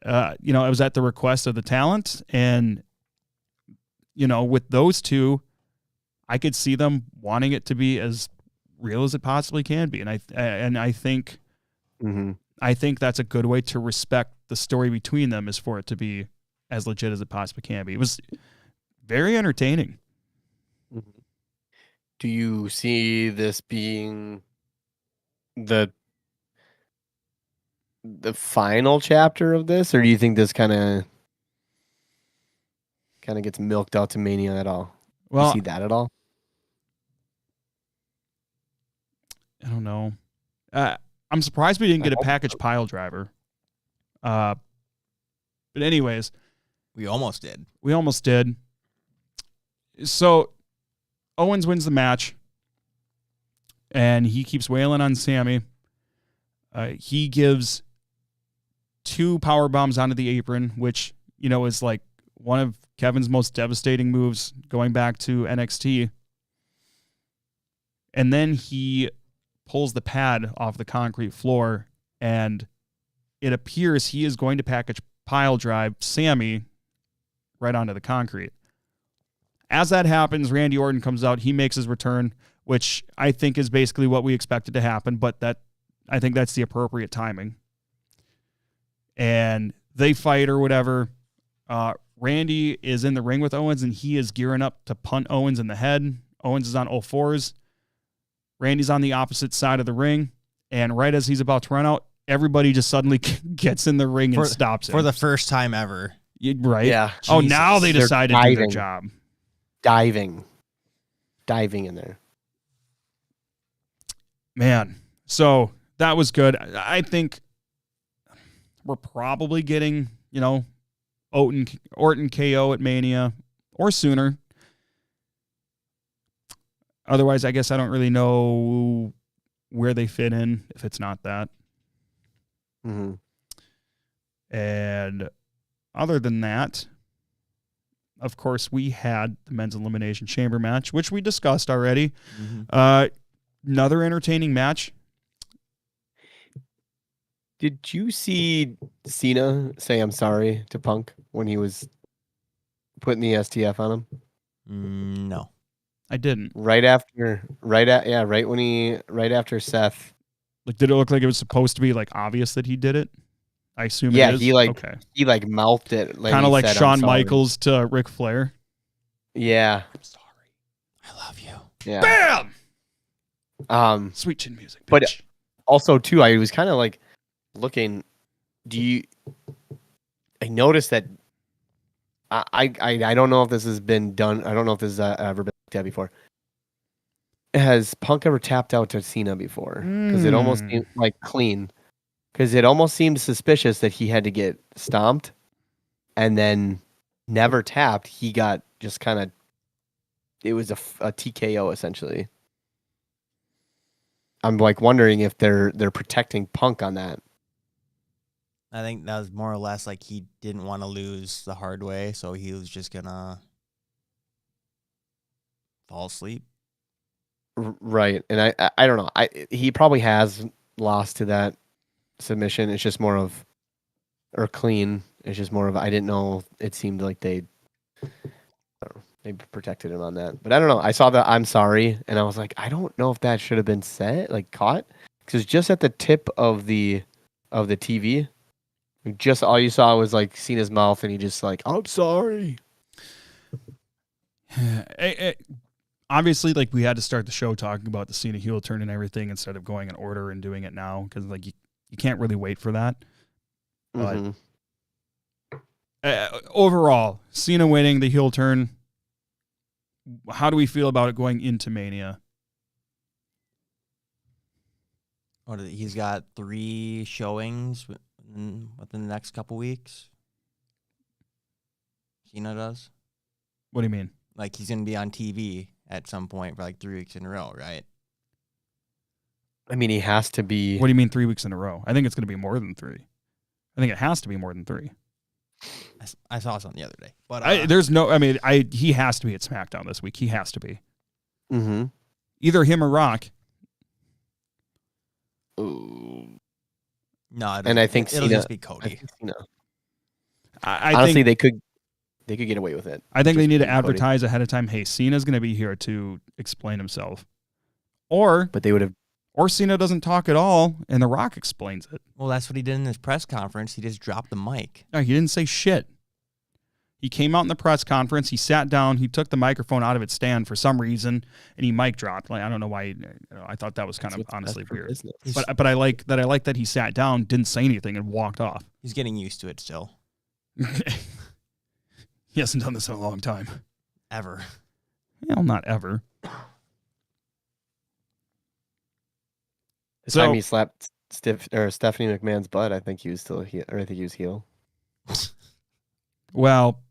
it was at the request of the talent. And, with those two, I could see them wanting it to be as real as it possibly can be. And I think I think that's a good way to respect the story between them, is for it to be as legit as it possibly can be. It was very entertaining. Do you see this being the final chapter of this, or do you think this kind of gets milked out to Mania at all? Well, you see that at all? I don't know. I'm surprised we didn't get a package pile driver. But anyways, We almost did. So Owens wins the match, and he keeps wailing on Sammy. He gives 2 power bombs onto the apron, which, is like one of Kevin's most devastating moves going back to NXT. And then he pulls the pad off the concrete floor, and it appears he is going to package pile drive Sammy right onto the concrete. As that happens, Randy Orton comes out. He makes his return, which I think is basically what we expected to happen, but I think that's the appropriate timing. And they fight or whatever. Randy is in the ring with Owens, and he is gearing up to punt Owens in the head. Owens is on all fours. Randy's on the opposite side of the ring, and right as he's about to run out, everybody just suddenly gets in the ring and stops him. For the first time ever. Right? Yeah. Oh, now they decided to do their job. Diving in there. Man, so that was good. I think we're probably getting, Orton KO at Mania or sooner. Otherwise, I guess I don't really know where they fit in if it's not that. And other than that, of course, we had the men's Elimination Chamber match, which we discussed already. Another entertaining match. Did you see Cena say "I'm sorry" to Punk when he was putting the STF on him? No. I didn't. Right after Seth. Like, did it look like it was supposed to be like obvious that he did it? I assume. Yeah, it is. he mouthed it, kind of like Shawn Michaels to Ric Flair. Yeah, I'm sorry. I love you. Yeah. Bam. Sweet chin music. Bitch. But also too, I was kind of like looking. I noticed that. I don't know if this has been done. I don't know if this has ever been looked at before. Has Punk ever tapped out to Cena before? Because it almost seemed like clean. Because it almost seemed suspicious that he had to get stomped and then never tapped. He got just kind of, it was a TKO essentially. I'm like wondering if they're protecting Punk on that. I think that was more or less like he didn't want to lose the hard way, so he was just going to fall asleep. Right. And I don't know. He probably has lost to that submission. It's just more of, or clean. It's just more of, I didn't know. It seemed like they, They protected him on that. But I don't know. I saw the I'm sorry, and I was like, I don't know if that should have been said, like caught, because just at the tip of the TV, just all you saw was like Cena's mouth, and he just like, I'm sorry. Obviously, like, we had to start the show talking about the Cena heel turn and everything instead of going in order and doing it now, because like you can't really wait for that. But overall, Cena winning the heel turn. How do we feel about it going into Mania? He's got 3 showings within the next couple weeks. Cena does. What do you mean? Like, he's going to be on TV at some point for like 3 weeks in a row, right? I mean, he has to be. What do you mean 3 weeks in a row? I think it's going to be more than 3. I think it has to be more than 3. I saw something the other day, but he has to be at SmackDown this week. He has to be. Mm-hmm. Either him or Rock. Ooh. No, I think it'll Cena, just be Cody. Honestly, they could get away with it. I think they need to Cody. advertise ahead of time. Hey, Cena's going to be here to explain himself, or Cena doesn't talk at all, and The Rock explains it. Well, that's what he did in his press conference. He just dropped the mic. No, he didn't say shit. He came out in the press conference. He sat down. He took the microphone out of its stand for some reason, and he mic dropped. Like, I don't know why. I thought that was kind of honestly weird. But I like that he sat down, didn't say anything, and walked off. He's getting used to it still. He hasn't done this in a long time. Ever. Well, not ever. The time he slapped Stephanie McMahon's butt, I think he was still heel, or I think he was heel. Well,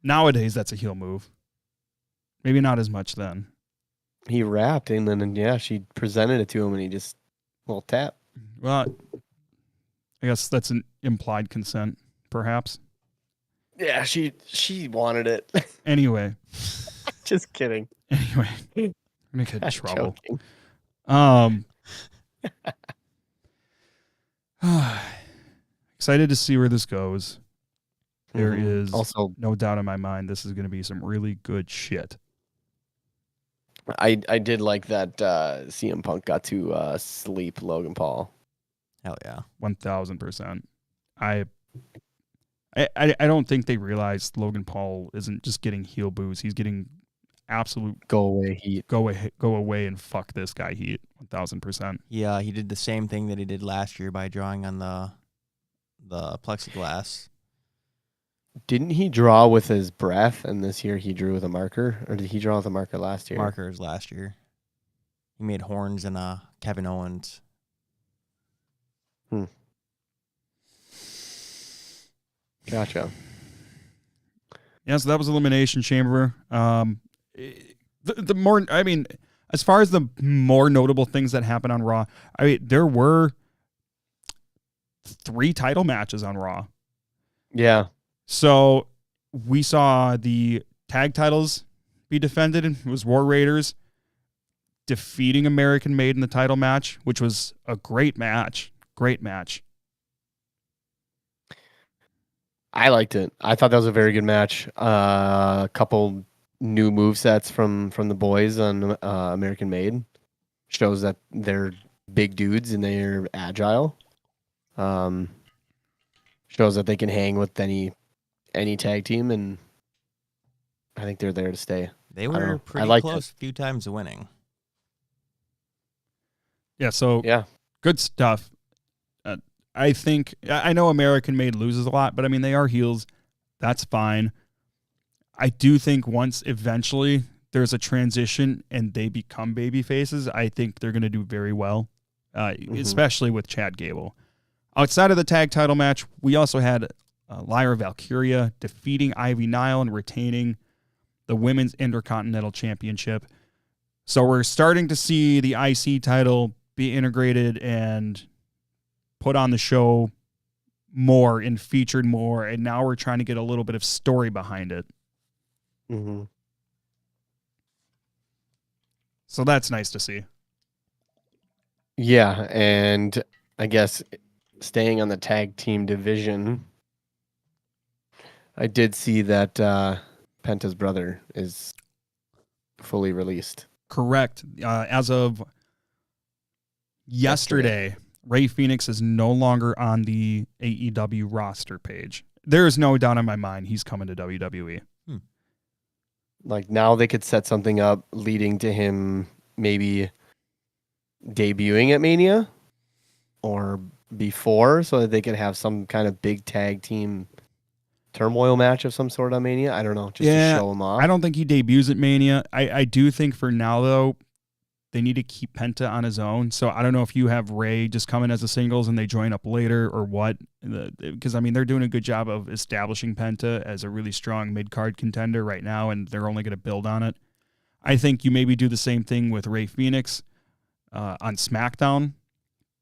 nowadays that's a heel move. Maybe not as much then. He rapped, and then she presented it to him, and he just little tap. Well, I guess that's an implied consent, perhaps. Yeah, she wanted it. Anyway. Just kidding. Anyway, I'm gonna get in trouble. Excited to see where this goes. There is also no doubt in my mind this is going to be some really good shit. I did like that CM Punk got to sleep Logan Paul. Hell yeah. 1,000%. I don't think they realized Logan Paul isn't just getting heel boos. He's getting absolute go away heat. Go away and fuck this guy heat. 1,000%. Yeah, he did the same thing that he did last year by drawing on the plexiglass. Didn't he draw with his breath, and this year he drew with a marker? Or did he draw with a marker last year? Markers last year. He made horns and Kevin Owens. Gotcha. Yeah, so that was Elimination Chamber. The more, I mean, as far as the more notable things that happened on Raw, I mean, there were 3 title matches on Raw. Yeah. So we saw the tag titles be defended. It was War Raiders defeating American Made in the title match, which was a great match. Great match. I liked it. I thought that was a very good match. A couple new movesets from the boys on American Made. Shows that they're big dudes and they're agile. Shows that they can hang with any tag team, and I think they're there to stay. They were pretty close a few times to winning. Yeah, so good stuff. I think, I know American Made loses a lot, but I mean, they are heels. That's fine. I do think once eventually there's a transition and they become baby faces, I think they're going to do very well, especially with Chad Gable. Outside of the tag title match, we also had Lyra Valkyria defeating Ivy Nile and retaining the Women's Intercontinental Championship. So we're starting to see the IC title be integrated and put on the show more and featured more, and now we're trying to get a little bit of story behind it. Mm-hmm. So that's nice to see. Yeah, and I guess staying on the tag team division, I did see that Penta's brother is fully released. Correct. As of yesterday, Ray Phoenix is no longer on the AEW roster page. There is no doubt in my mind he's coming to WWE. Like now they could set something up leading to him maybe debuting at Mania or before, so that they could have some kind of big tag team turmoil match of some sort on Mania. I don't know, just to show him off. I don't think he debuts at Mania. I do think for now, though, they need to keep Penta on his own. So I don't know if you have Ray just come in as a singles and they join up later or what. Because, I mean, they're doing a good job of establishing Penta as a really strong mid-card contender right now, and they're only going to build on it. I think you maybe do the same thing with Ray Phoenix on SmackDown,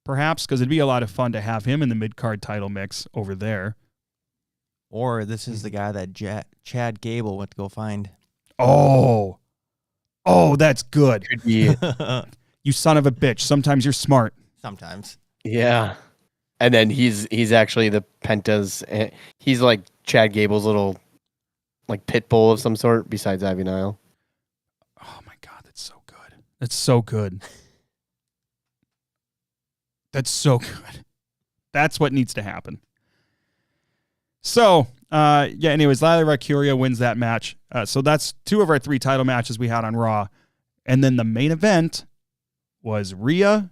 perhaps, because it'd be a lot of fun to have him in the mid-card title mix over there. Or this is the guy that Chad Gable went to go find. Oh, that's good. Could be, You son of a bitch. Sometimes you're smart. Sometimes. yeah. And then he's actually the Penta's. He's like Chad Gable's little like pit bull of some sort besides Ivy Nile. Oh my God, that's so good. That's so good. That's so good. That's what needs to happen. So, anyways, Lila Valkyria wins that match. So that's 2 of our 3 title matches we had on Raw. And then the main event was Rhea.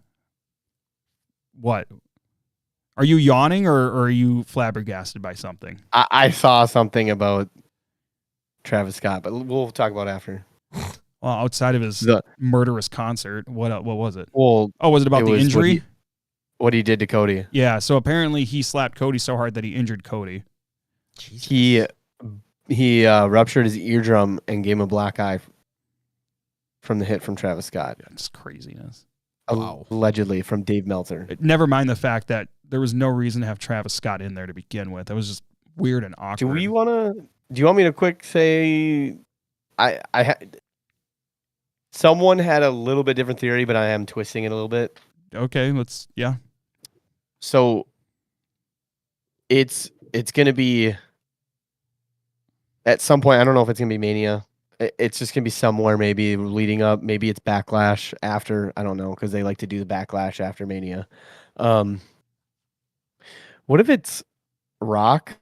What? Are you yawning or are you flabbergasted by something? I saw something about Travis Scott, but we'll talk about it after. Well, outside of his murderous concert, what was it? Well, was it about the injury? What he did to Cody. Yeah, so apparently he slapped Cody so hard that he injured Cody. Jesus. He ruptured his eardrum and gave him a black eye from the hit from Travis Scott. That's craziness. Wow. Allegedly from Dave Meltzer. Never mind the fact that there was no reason to have Travis Scott in there to begin with. It was just weird and awkward. Do you want me to quick say someone had a little bit different theory, but I am twisting it a little bit. Okay, yeah. So it's going to be at some point. I don't know if it's going to be Mania. It's just going to be somewhere maybe leading up. Maybe it's Backlash after. I don't know, because they like to do the Backlash after Mania. What if it's Rock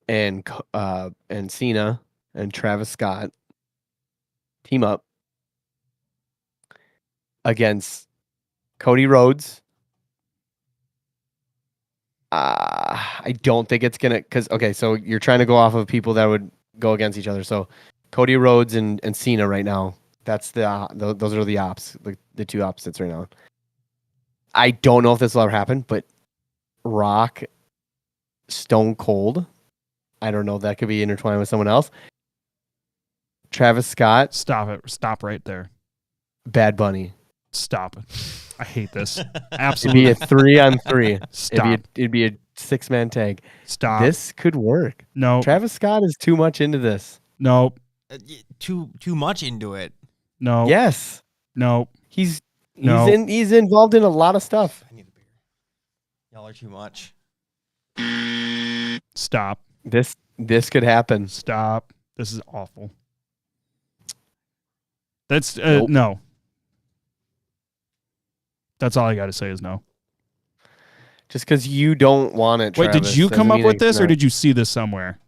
and Cena and Travis Scott team up against Cody Rhodes? I don't think it's gonna, so you're trying to go off of people that would go against each other. So Cody Rhodes and Cena right now. That's those are the ops, the 2 opposites right now. I don't know if this will ever happen, but Rock, Stone Cold. I don't know if that could be intertwined with someone else. Travis Scott. Stop it. Stop right there. Bad Bunny. Stop it. I hate this. Absolutely. It'd be a 3-on-3. Stop. It'd be a 6-man tag. Stop. This could work. No. Travis Scott is too much into this. No. Too much into it. No. Yes. No. He's involved in a lot of stuff. I need a beer. Y'all are too much. Stop. This could happen. Stop. This is awful. That's Nope. No. That's all I got to say is no. Just because you don't want it. Wait, Travis, did you come doesn't up mean with it's this or not. did you see this somewhere?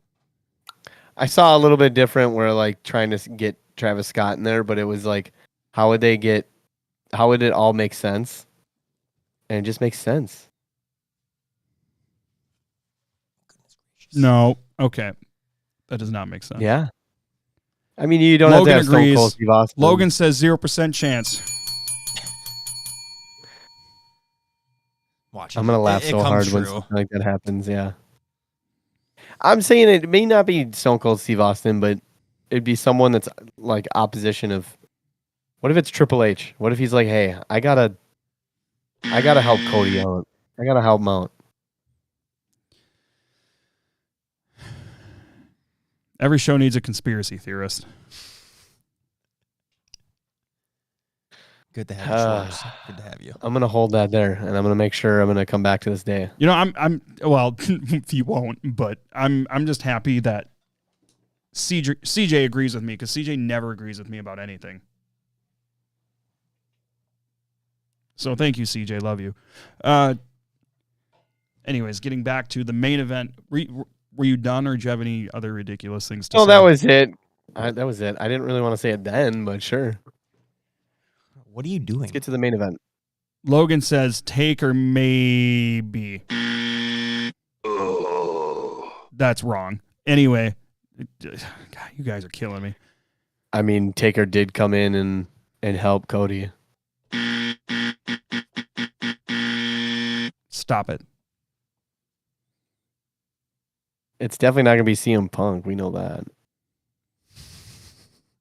I saw a little bit different where like trying to get Travis Scott in there, but it was like, how would it all make sense? And it just makes sense. No. Okay. That does not make sense. Yeah. I mean, you don't Logan have to have agrees. Stone Cold Steve Austin. Logan says 0% chance. Watch. I'm gonna laugh It so comes hard when true. something like that happens. Yeah. I'm saying it may not be Stone Cold Steve Austin, but it'd be someone that's like opposition of. What if it's Triple H? What if he's like, hey, I gotta help Cody out. I gotta help him out. Every show needs a conspiracy theorist. Good to have you, Shores. Good to have you. I'm gonna hold that there, and I'm gonna make sure I'm gonna come back to this day. You know, I'm well, you won't, but I'm just happy that CJ agrees with me because CJ never agrees with me about anything. So thank you, CJ. Love you. Anyways, getting back to the main event. Were you done, or do you have any other ridiculous things to say? Oh, that was it. That was it. I didn't really want to say it then, but sure. What are you doing? Let's get to the main event. Logan says take or maybe. That's wrong. Anyway, God, you guys are killing me. I mean, Taker did come in and help Cody. Stop it. It's definitely not going to be CM Punk. We know that.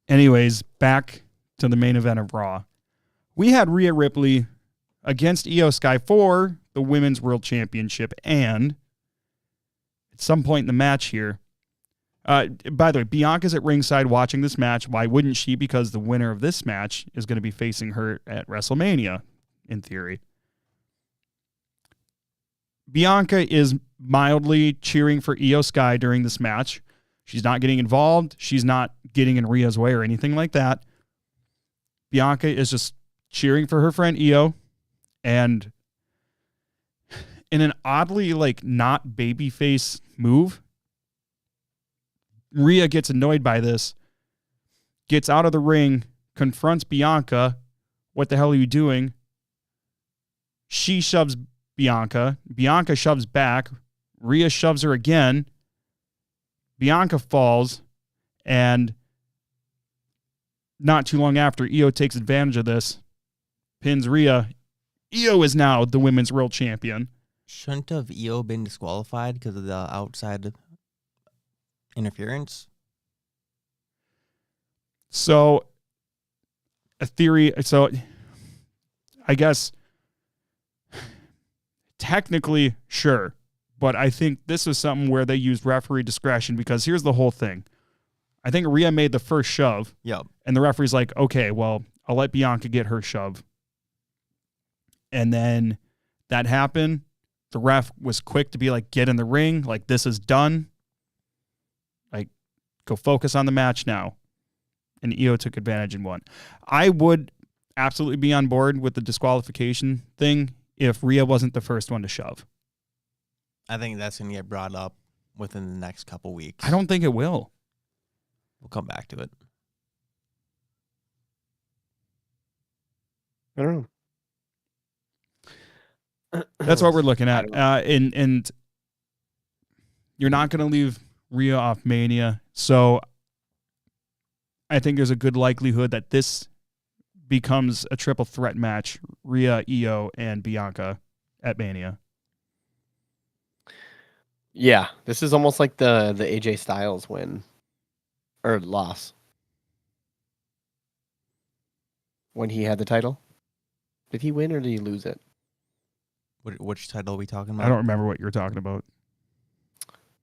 Anyways, back to the main event of Raw. We had Rhea Ripley against Io Sky for the Women's World Championship, and at some point in the match here, by the way, Bianca's at ringside watching this match. Why wouldn't she? Because the winner of this match is going to be facing her at WrestleMania, in theory. Bianca is mildly cheering for Io Sky during this match. She's not getting involved. She's not getting in Rhea's way or anything like that. Bianca is just cheering for her friend Io, and in an oddly not babyface move, Rhea gets annoyed by this, gets out of the ring, confronts Bianca. What the hell are you doing? She shoves Bianca. Bianca shoves back. Rhea shoves her again. Bianca falls, and not too long after, Io takes advantage of this, pins Rhea. Io is now the Women's World Champion. Shouldn't have Io been disqualified because of the outside interference? So, a theory. So, I guess technically, sure. But I think this was something where they used referee discretion, because here's the whole thing. I think Rhea made the first shove. Yep. And the referee's like, okay, well, I'll let Bianca get her shove. And then that happened. The ref was quick to be like, get in the ring. Like, this is done. Like, go focus on the match now. And Io took advantage and won. I would absolutely be on board with the disqualification thing if Rhea wasn't the first one to shove. I think that's going to get brought up within the next couple weeks. I don't think it will. We'll come back to it. I don't know. That's what we're looking at. And you're not going to leave Rhea off Mania. So I think there's a good likelihood that this becomes a triple threat match. Rhea, Io, and Bianca at Mania. Yeah, this is almost like the AJ Styles win or loss when he had the title. Did he win or did he lose it? Which title are we talking about? I don't remember what you're talking about.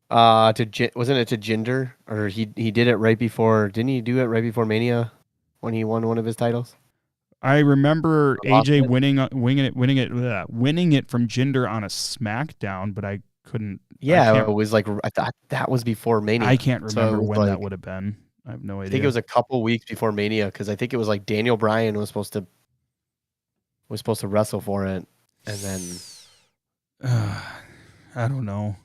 Wasn't it to Jinder, or he did it right before? Didn't he do it right before Mania when he won one of his titles? I remember AJ winning it from Jinder on a SmackDown, but I couldn't. Yeah, it was like I thought that was before Mania. I can't remember when like, that would have been. I have no idea. I think it was a couple weeks before Mania, because I think it was like Daniel Bryan was supposed to wrestle for it, and then I don't know.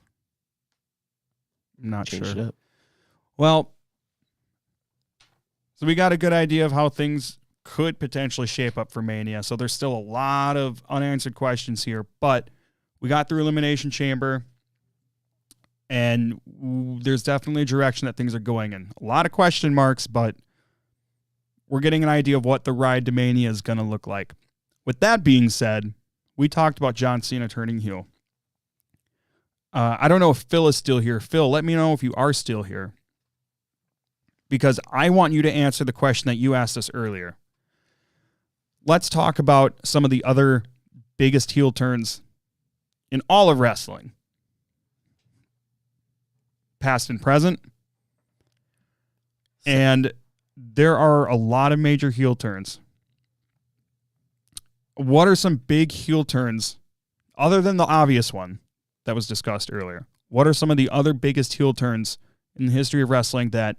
I'm not changed sure. it up. Well, so we got a good idea of how things could potentially shape up for Mania. So there's still a lot of unanswered questions here, but we got through Elimination Chamber, and there's definitely a direction that things are going in. A lot of question marks, but we're getting an idea of what the ride to Mania is going to look like. With that being said, we talked about John Cena turning heel. I don't know if Phil is still here. Phil, let me know if you are still here, because I want you to answer the question that you asked us earlier. Let's talk about some of the other biggest heel turns in all of wrestling, past and present. And there are a lot of major heel turns. What are some big heel turns, other than the obvious one that was discussed earlier? What are some of the other biggest heel turns in the history of wrestling that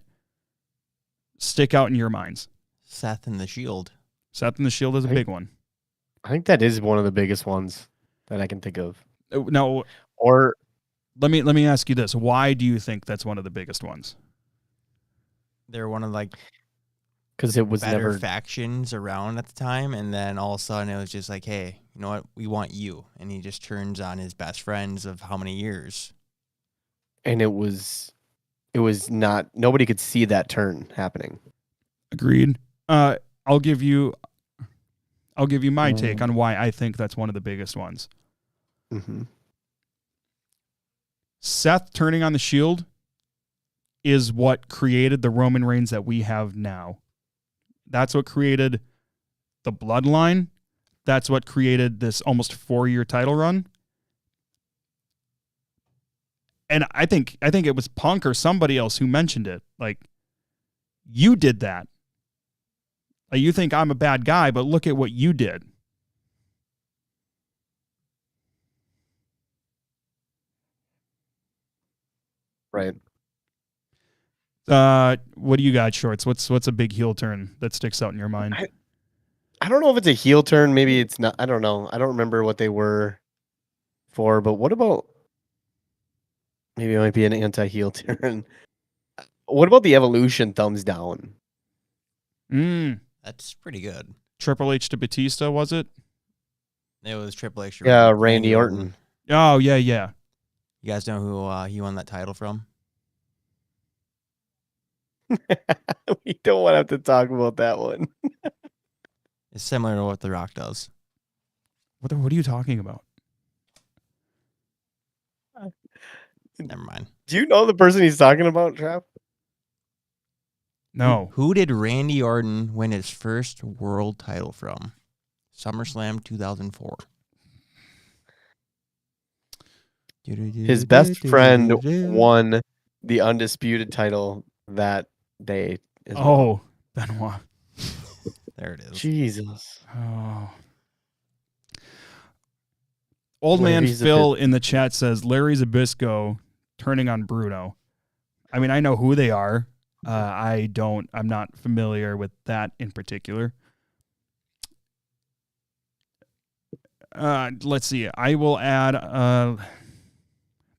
stick out in your minds? Seth and the Shield. Seth and the Shield is a big one. I think that is one of the biggest ones that I can think of. Now, Or let me ask you this: why do you think that's one of the biggest ones? They're one of like because it was better never factions around at the time, and then all of a sudden it was just like, hey, you know what? We want you, and he just turns on his best friends of how many years. and it was not, nobody could see that turn happening. Agreed. I'll give you my take on why I think that's one of the biggest ones. Mm-hmm. Seth turning on the Shield is what created the Roman Reigns that we have now. That's what created the bloodline. That's what created this almost 4-year title run. And I think it was Punk or somebody else who mentioned it. Like, you did that. Like, you think I'm a bad guy, but look at what you did. Right. What do you got, Shorts? What's a big heel turn that sticks out in your mind? I don't know if it's a heel turn. Maybe it's not. I don't know. I don't remember what they were for. But what about, maybe it might be an anti-heel turn. What about the Evolution thumbs down? That's pretty good. Triple H to Batista, was it? It was Triple H. Yeah, Randy Orton. Oh, yeah. You guys know who he won that title from? We don't want to have to talk about that one. It's similar to what The Rock does. What are you talking about? Never mind. Do you know the person he's talking about, Trav? No. Who did Randy Orton win his first world title from? SummerSlam 2004. His best friend won the undisputed title that day. Oh, Benoit. There it is. Jesus. Oh. Old man Larry Phil in the chat says Larry Zbyszko turning on Bruno. I mean, I know who they are. I'm not familiar with that in particular. Let's see. I will add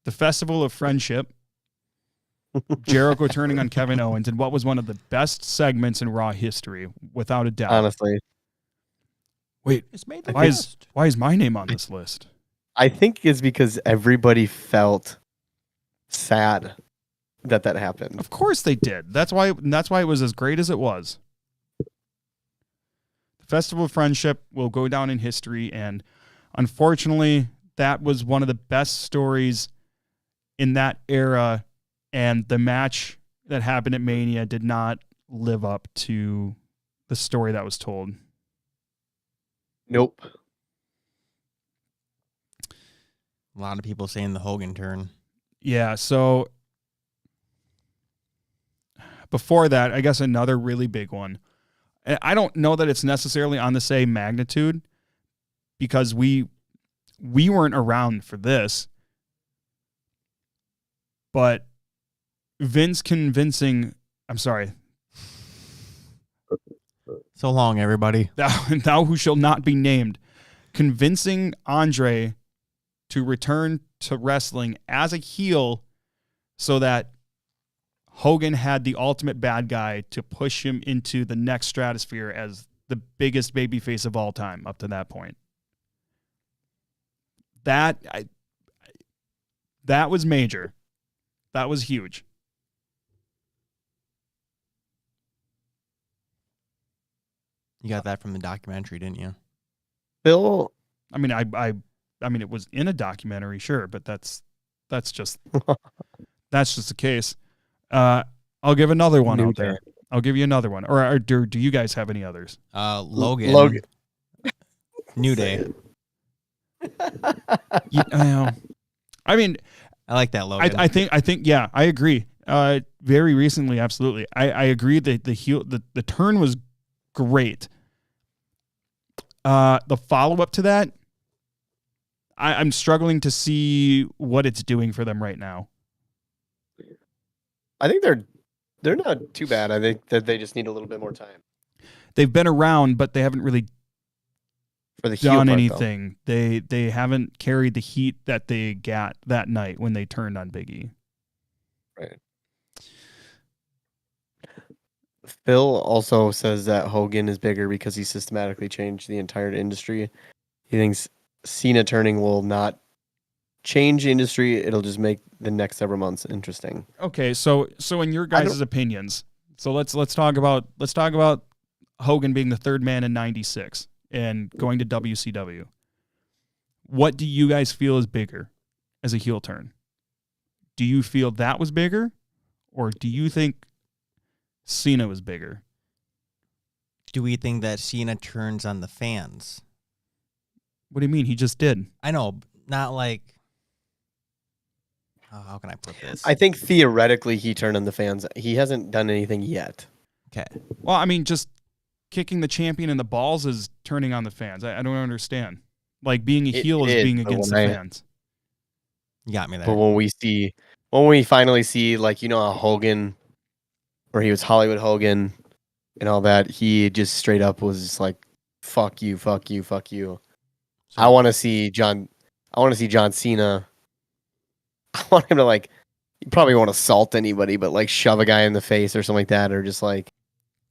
the Festival of Friendship. Jericho turning on Kevin Owens, and what was one of the best segments in Raw history, without a doubt. Honestly. Wait, It's made the why list. is my name on this list? I think it's because everybody felt sad that happened. Of course they did. That's why it was as great as it was. The Festival of Friendship will go down in history, and unfortunately, that was one of the best stories in that era, and the match that happened at Mania did not live up to the story that was told. Nope. A lot of people saying the Hogan turn. Yeah, so before that, I guess another really big one. I don't know that it's necessarily on the same magnitude because we weren't around for this. But Vince convincing, I'm sorry. So long, everybody. Thou who shall not be named, convincing Andre to return to wrestling as a heel so that Hogan had the ultimate bad guy to push him into the next stratosphere as the biggest babyface of all time up to that point. That was major. That was huge. You got that from the documentary, didn't you? Phil, I mean, I mean, it was in a documentary, sure, but that's just the case. I'll give another one out there. I'll give you another one. Or do you guys have any others? Logan. New Day. I mean, I like that, Logan. I think, yeah, I agree. Very recently, absolutely. I agree that the turn was great. The follow-up to that, I'm struggling to see what it's doing for them right now. I think they're They're not too bad. I think that they just need a little bit more time They've been around, but they haven't really for the heel done part, anything. They haven't carried the heat that they got that night when they turned on Big E. though. Right. Phil also says that Hogan is bigger because he systematically changed the entire industry. He thinks Cena turning will not change the industry. It'll just make the next several months interesting. Okay, so in your guys' opinions, so let's talk about Hogan being the third man in '96 and going to WCW. What do you guys feel is bigger as a heel turn? Do you feel that was bigger, or do you think Cena was bigger? Do we think that Cena turns on the fans? What do you mean? He just did. I know, not like. How can I put this? I think theoretically he turned on the fans. He hasn't done anything yet. Okay. Well, I mean, just kicking the champion in the balls is turning on the fans. I don't understand. Like being a heel is being against the fans. You got me there. But when we finally see, like, how Hogan, or he was Hollywood Hogan and all that, he just straight up was just like, fuck you, fuck you, fuck you. So, I want to see John Cena. I want him to, like, he probably won't assault anybody, but like shove a guy in the face or something like that, or just like,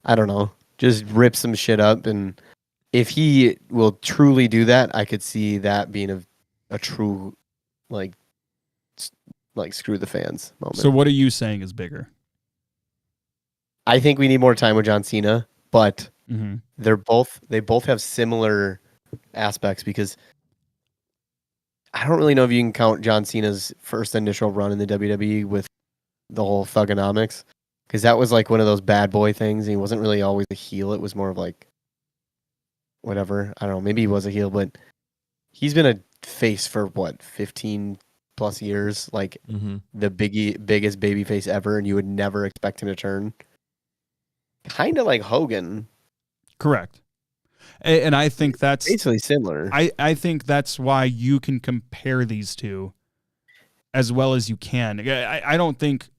I don't know, just rip some shit up. And if he will truly do that, I could see that being a true, like screw the fans moment. So what are you saying is bigger? I think we need more time with John Cena, but Mm-hmm. they both have similar aspects, because I don't really know if you can count John Cena's first initial run in the WWE with the whole thugonomics, because that was like one of those bad boy things. He wasn't really always a heel. It was more of like whatever. I don't know. Maybe he was a heel, but he's been a face for what, 15 plus years, like the biggest baby face ever, and you would never expect him to turn. Kind of like Hogan. Correct. And I think that's basically similar. I think that's why you can compare these two as well as you can. I don't think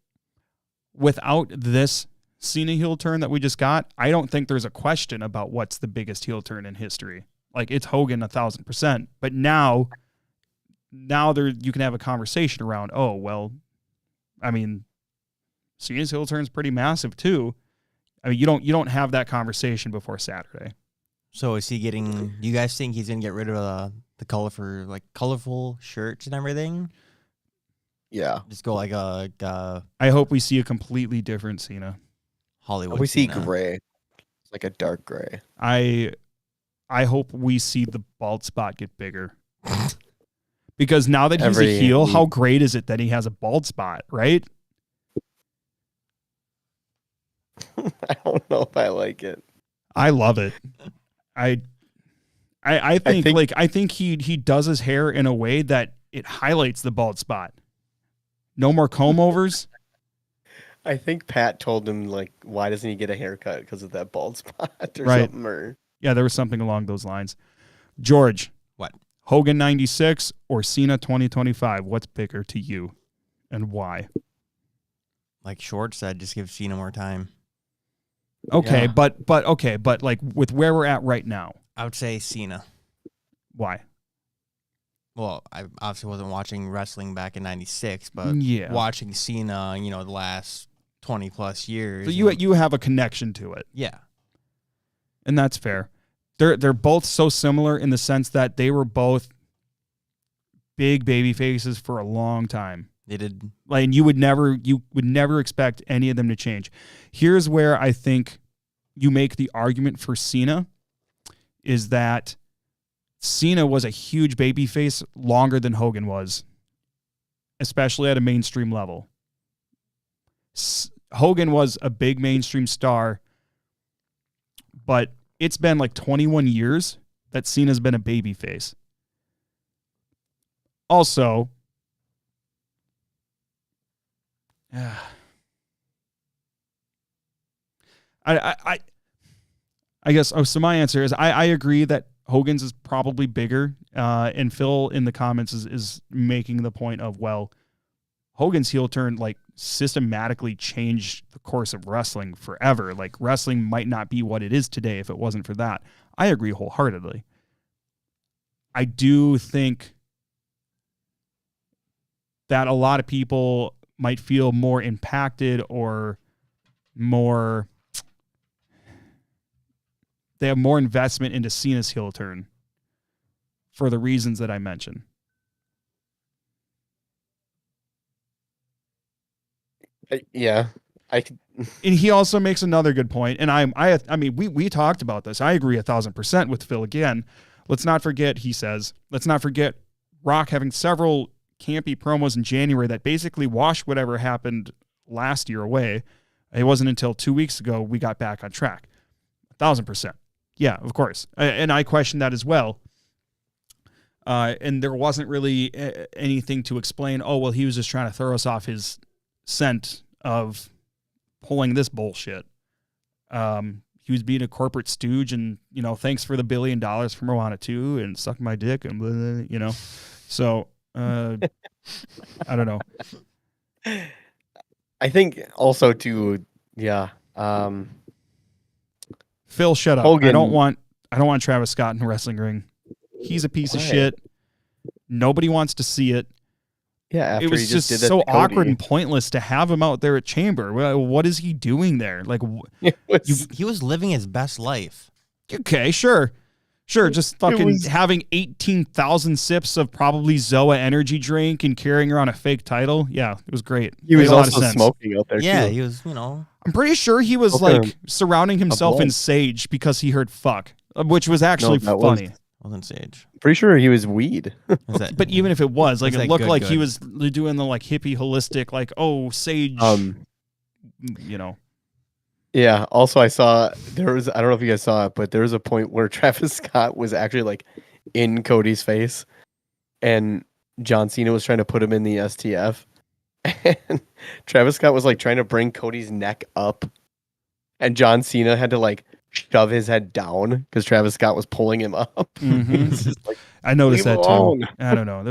without this Cena heel turn that we just got, I don't think there's a question about what's the biggest heel turn in history. Like, it's Hogan 1,000%. But now there you can have a conversation around, oh, well, I mean, Cena's heel turn's pretty massive too. I mean, you don't have that conversation before Saturday. So is he getting? Do you guys think he's gonna get rid of the colorful shirts and everything? Yeah, just go like a I hope we see a completely different Cena. Hollywood. We see Cena. gray, it's like a dark gray. I hope we see the bald spot get bigger. Because now that he's a heel, how great is it that he has a bald spot, right? I don't know if I like it. I love it. I think he does his hair in a way that it highlights the bald spot. No more comb overs. I think Pat told him, like, why doesn't he get a haircut because of that bald spot or Right. something? Or Yeah, there was something along those lines. George. What? Hogan 96 or Cena 2025? What's bigger to you and why? Like Short said, just give Cena more time. Okay, Yeah. but like with where we're at right now, I would say Cena. why? Well, I obviously wasn't watching wrestling back in '96, but Yeah. watching Cena, the last 20 plus years. So you have a connection to it, yeah. and that's fair. They're both so similar in the sense that they were both big baby faces for a long time. They did. Like, and you would never expect any of them to change. Here's where I think you make the argument for Cena is that Cena was a huge baby face longer than Hogan was, especially at a mainstream level. Hogan was a big mainstream star, but it's been like 21 years that Cena's been a baby face. Also, I guess. Oh, so my answer is I agree that Hogan's is probably bigger. And Phil in the comments is making the point of, well, Hogan's heel turn like systematically changed the course of wrestling forever. Like wrestling might not be what it is today if it wasn't for that. I agree wholeheartedly. I do think that a lot of people might feel more impacted or more, they have more investment into Cena's heel turn for the reasons that I mentioned. Yeah, I could. And he also makes another good point, and I mean, we talked about this. I agree 1,000% with Phil again. Let's not forget, he says, let's not forget Rock having several campy promos in January that basically washed whatever happened last year away. It wasn't until 2 weeks ago we got back on track. 1,000%. Yeah, of course. And I question that as well. And there wasn't really anything to explain. Oh, well, he was just trying to throw us off his scent of pulling this bullshit. He was being a corporate stooge and, you know, thanks for the $1 billion from Moana 2 and suck my dick and, blah, blah, you know. So, I don't know. I think also too, yeah. Phil, shut up. Hogan, I don't want Travis Scott in the wrestling ring. He's a piece of shit. Nobody wants to see it. Yeah, after it was he just did that so to Cody. awkward and pointless to have him out there at Chamber. What is he doing there? Like, He was living his best life. okay, sure, just fucking having 18,000 sips of probably Zoa energy drink and carrying around a fake title. Yeah, it was great. He was Made a lot of also sense. smoking out there. Yeah, too. he was, you know. I'm pretty sure he was Okay. like surrounding himself in blunt. sage because he heard fuck, which was actually No, that was- funny. Wasn't Sage. Pretty sure he was weed. Was that, But even if it was, like, Was it that looked good, like he good? was doing the like hippie holistic, like, oh, sage, you know. Yeah. Also, I saw there was. I don't know if you guys saw it, but there was a point where Travis Scott was actually like in Cody's face, and John Cena was trying to put him in the STF, and Travis Scott was like trying to bring Cody's neck up, and John Cena had to like shove his head down because Travis Scott was pulling him up. Mhm. It's just like, I noticed leave that alone. too. I don't know.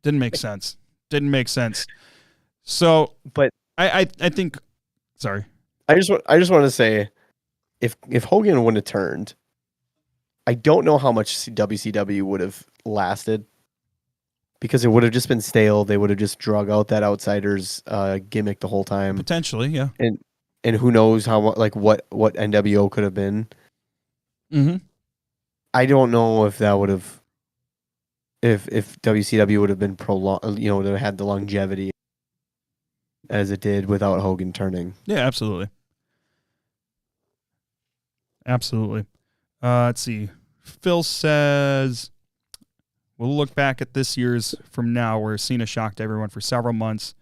Didn't make sense. So, But I think. Sorry. I just want to say, if Hogan wouldn't have turned, I don't know how much WCW would have lasted, because it would have just been stale. They would have just drug out that outsiders gimmick the whole time, Potentially, yeah. and who knows how like what NWO could have been. Mm-hmm. I don't know if that would have, if WCW would have been prolonged, you know, would have had the longevity as it did without Hogan turning. Yeah, absolutely. Absolutely. Let's see. Phil says, we'll look back at this year's from now where Cena shocked everyone for several months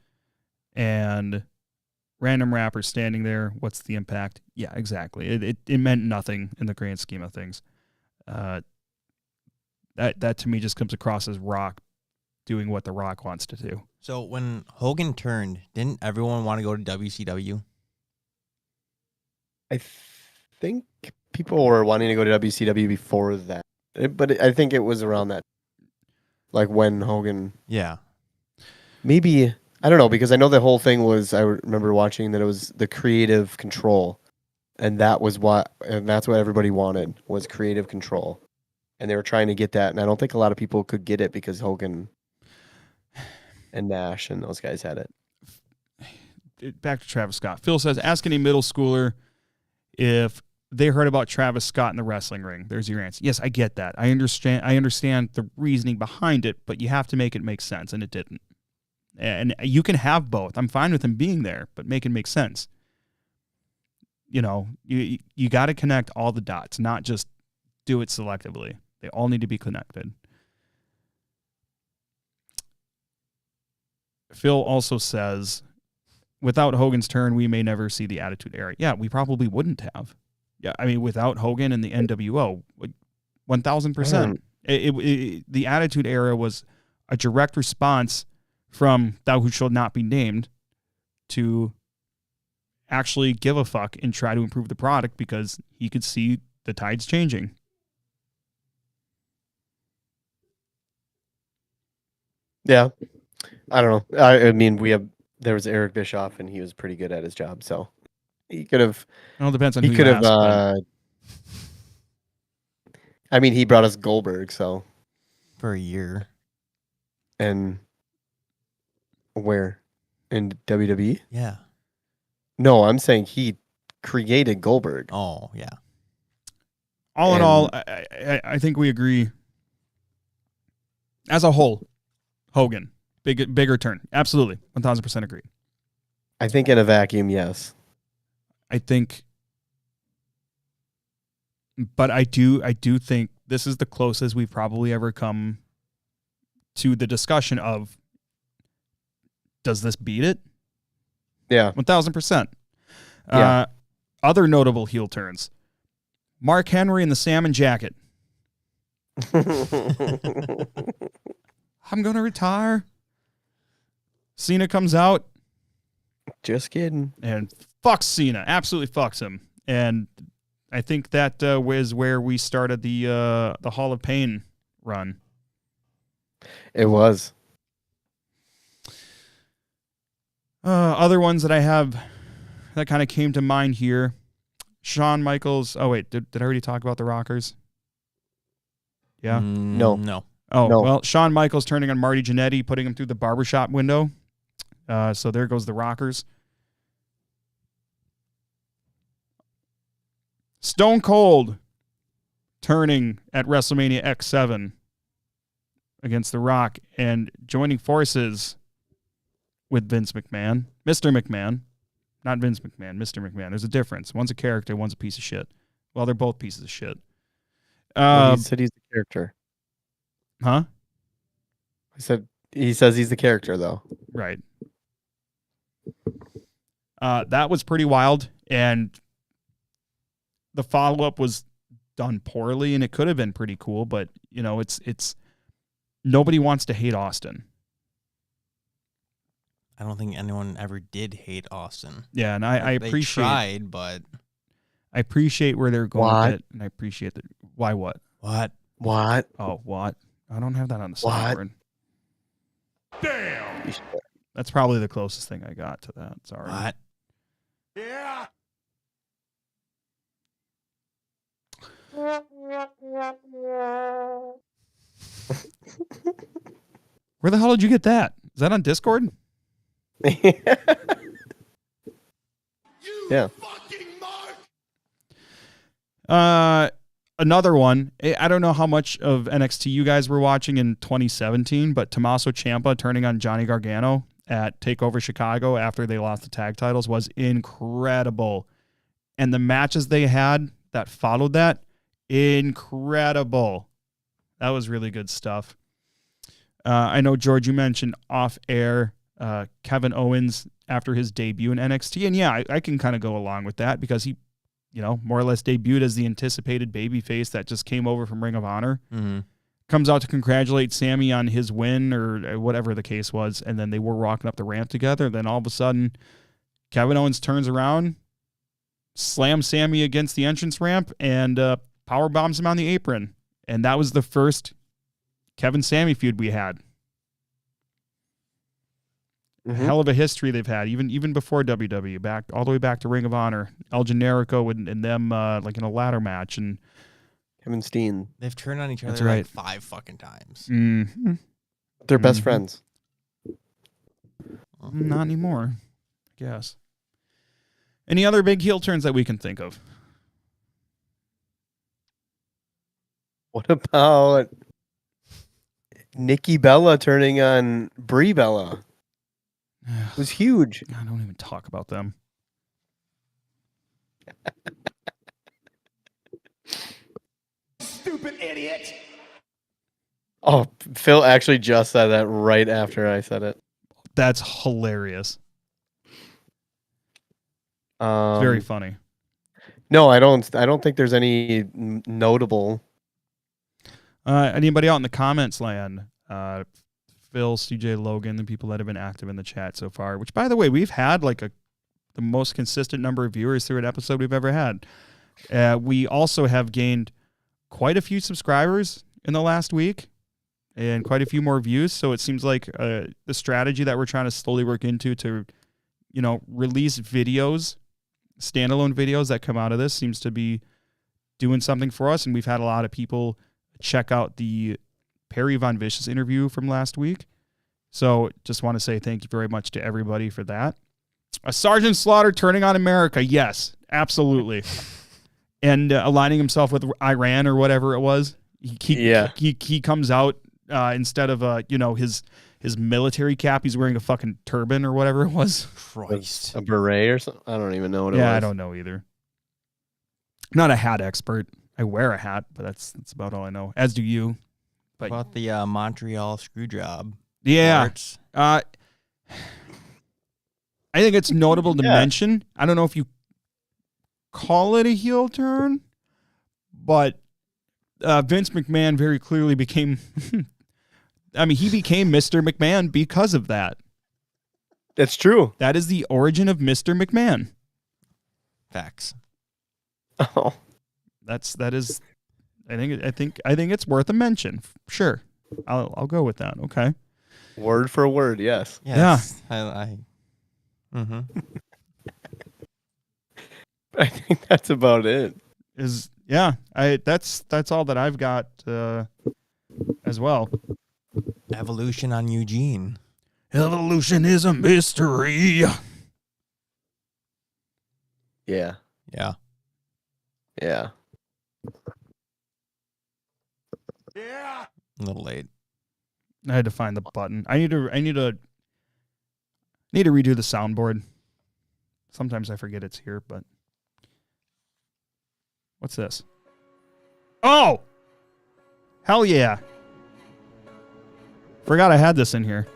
and random rappers standing there. What's the impact? Yeah, exactly. It meant nothing in the grand scheme of things. That to me just comes across as Rock doing what The Rock wants to do. So when Hogan turned, didn't everyone want to go to WCW? I think people were wanting to go to WCW before that, but I think it was around that, like when Hogan. Yeah. Maybe, I don't know, because I know the whole thing was, I remember watching that it was the creative control, and that's what everybody wanted, was creative control, and they were trying to get that, and I don't think a lot of people could get it because Hogan and Nash and those guys had it. Back to Travis Scott. Phil says, ask any middle schooler if they heard about Travis Scott in the wrestling ring. There's your answer. Yes, I get that. I understand the reasoning behind it, but you have to make it make sense, and it didn't. And you can have both. I'm fine with him being there, but make it make sense. You know, you got to connect all the dots, not just do it selectively. They all need to be connected. Phil also says, without Hogan's turn, we may never see the Attitude Era. Yeah, we probably wouldn't have. Yeah, I mean, without Hogan and the NWO, 1,000%. The Attitude Era was a direct response from Thou Who Shall Not Be Named to actually give a fuck and try to improve the product because he could see the tides changing. Yeah. I don't know. I mean, we have there was Eric Bischoff, and he was pretty good at his job. So he could have. It all depends on He who could you have. ask. I mean, he brought us Goldberg. So For a year. and where in WWE? Yeah. No, I'm saying he created Goldberg. Oh, yeah. All in all, I think we agree. As a whole, Hogan, bigger turn. Absolutely. 1,000% agree. I think in a vacuum, yes. I think, but I do think this is the closest we've probably ever come to the discussion of, does this beat it? Yeah. 1,000%. Yeah. Other notable heel turns. Mark Henry in the salmon jacket. I'm going to retire. Cena comes out. Just kidding. And fucks Cena. Absolutely fucks him. And I think that was where we started the Hall of Pain run. It was. Other ones that I have that kind of came to mind here. Shawn Michaels. Oh, wait. Did I already talk about the Rockers? Yeah? No. No. Oh, No. well, Shawn Michaels turning on Marty Jannetty, putting him through the barbershop window. So there goes the Rockers. Stone Cold turning at WrestleMania X7 against The Rock and joining forces with Vince McMahon. Mr. McMahon. Not Vince McMahon, Mr. McMahon. There's a difference. One's a character, one's a piece of shit. Well, they're both pieces of shit. Well, he said he's the character. Huh? He says he's the character, though. Right. That was pretty wild, and the follow-up was done poorly, and it could have been pretty cool, but, you know, it's nobody wants to hate Austin. I don't think anyone ever did hate Austin. Yeah, and I They appreciate tried, but I appreciate where they're going What? with it, and I appreciate that. Why what? what? What? Oh, what? I don't have that on the What? soundboard. Damn! That's probably the closest thing I got to that. Sorry. What? Yeah! Where the hell did you get that? Is that on Discord? Yeah. Another one. I don't know how much of NXT you guys were watching in 2017, but Tommaso Ciampa turning on Johnny Gargano at TakeOver Chicago after they lost the tag titles was incredible. And the matches they had that followed that, incredible. That was really good stuff. I know, George, you mentioned off air Kevin Owens after his debut in NXT. And yeah, I can kind of go along with that because he, you know, more or less debuted as the anticipated babyface that just came over from Ring of Honor. Mm-hmm. Comes out to congratulate Sammy on his win or whatever the case was. And then they were walking up the ramp together. Then all of a sudden, Kevin Owens turns around, slams Sammy against the entrance ramp, and power bombs him on the apron. And that was the first Kevin Sammy feud we had. Mm-hmm. Hell of a history they've had, even before WWE, back all the way back to Ring of Honor, El Generico and them like in a ladder match, and Kevin Steen. They've turned on each That's other right. like 5 fucking times. They're best Mhm. friends. Not anymore, I guess. Any other big heel turns that we can think of? What about Nikki Bella turning on Brie Bella? It was huge. I don't even talk about them. Stupid idiot! Oh, Phil actually just said that right after I said it. That's hilarious. It's very funny. No, I don't think there's any notable. Anybody out in the comments land? Phil, CJ Logan, the people that have been active in the chat so far, which, by the way, we've had like the most consistent number of viewers through an episode we've ever had. We also have gained quite a few subscribers in the last week. and quite a few more views. So it seems like the strategy that we're trying to slowly work into to, release videos, standalone videos that come out of this seems to be doing something for us. And we've had a lot of people check out the Perry Von Vicious interview from last week. So just want to say thank you very much to everybody for that. A Sergeant Slaughter turning on America. Yes, absolutely. And aligning himself with Iran or whatever it was. He comes out instead of his military cap, he's wearing a fucking turban or whatever it was. Christ. A beret or something. I don't even know what it was. Yeah, I don't know either. I'm not a hat expert. I wear a hat, but that's about all I know. As do you. But About the Montreal screw job. yeah, parts? I think it's notable to mention. I don't know if you call it a heel turn, but Vince McMahon very clearly became. He became Mr. McMahon because of that. That's true. That is the origin of Mr. McMahon. Facts. Oh, That is. I think it's worth a mention. Sure, I'll go with that. Okay. word for word, yes. Yes. I mm-hmm. I think that's about it. That's all that I've got as well. Evolution on Eugene. Evolution is a mystery. Yeah. Yeah. Yeah. Yeah. A little late. I had to find the button. I need to redo the soundboard. Sometimes I forget it's here, but what's this? Oh, hell yeah! Forgot I had this in here.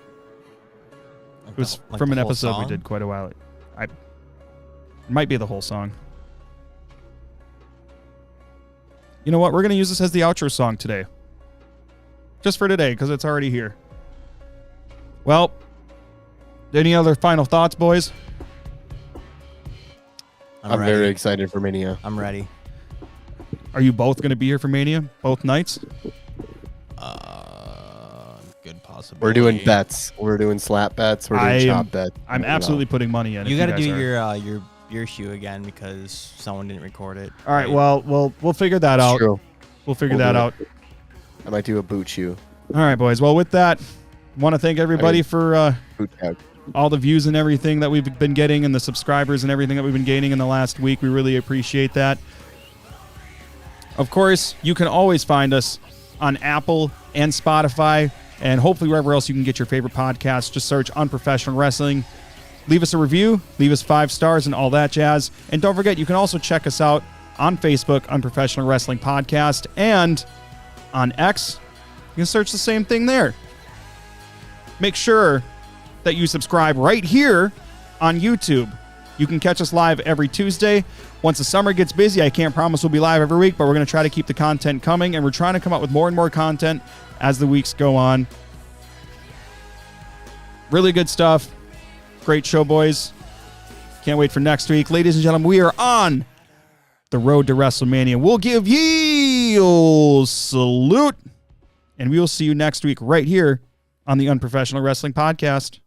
It was from an episode we did quite a while. It might be the whole song. You know what? We're gonna use this as the outro song today. Just for today, because it's already here. Well, any other final thoughts, boys? I'm very excited for Mania. I'm ready. Are you both going to be here for Mania? Both nights? Good possibility. We're doing bets. We're doing slap bets. We're doing chop bets. I'm absolutely putting money in. You got to do guys are. your beer shoe again because someone didn't record it. All right. Well, we'll figure that out. True. We'll figure that out. I might do a boot shoe. All right, boys. Well, with that, want to thank everybody for boot tag. all the views and everything that we've been getting and the subscribers and everything that we've been gaining in the last week. We really appreciate that. Of course, you can always find us on Apple and Spotify and hopefully wherever else you can get your favorite podcasts. Just search Unprofessional Wrestling. Leave us a review. Leave us 5 stars and all that jazz. And don't forget, you can also check us out on Facebook, Unprofessional Wrestling Podcast, and on X. You can search the same thing there. Make sure that you subscribe right here on YouTube. You can catch us live every Tuesday. Once the summer gets busy, I can't promise we'll be live every week, but we're going to try to keep the content coming, and we're trying to come up with more and more content as the weeks go on. Really good stuff. Great show, boys. Can't wait for next week. Ladies and gentlemen, we are on the road to WrestleMania. We'll give ye a salute, and we will see you next week right here on the Unprofessional Wrestling Podcast.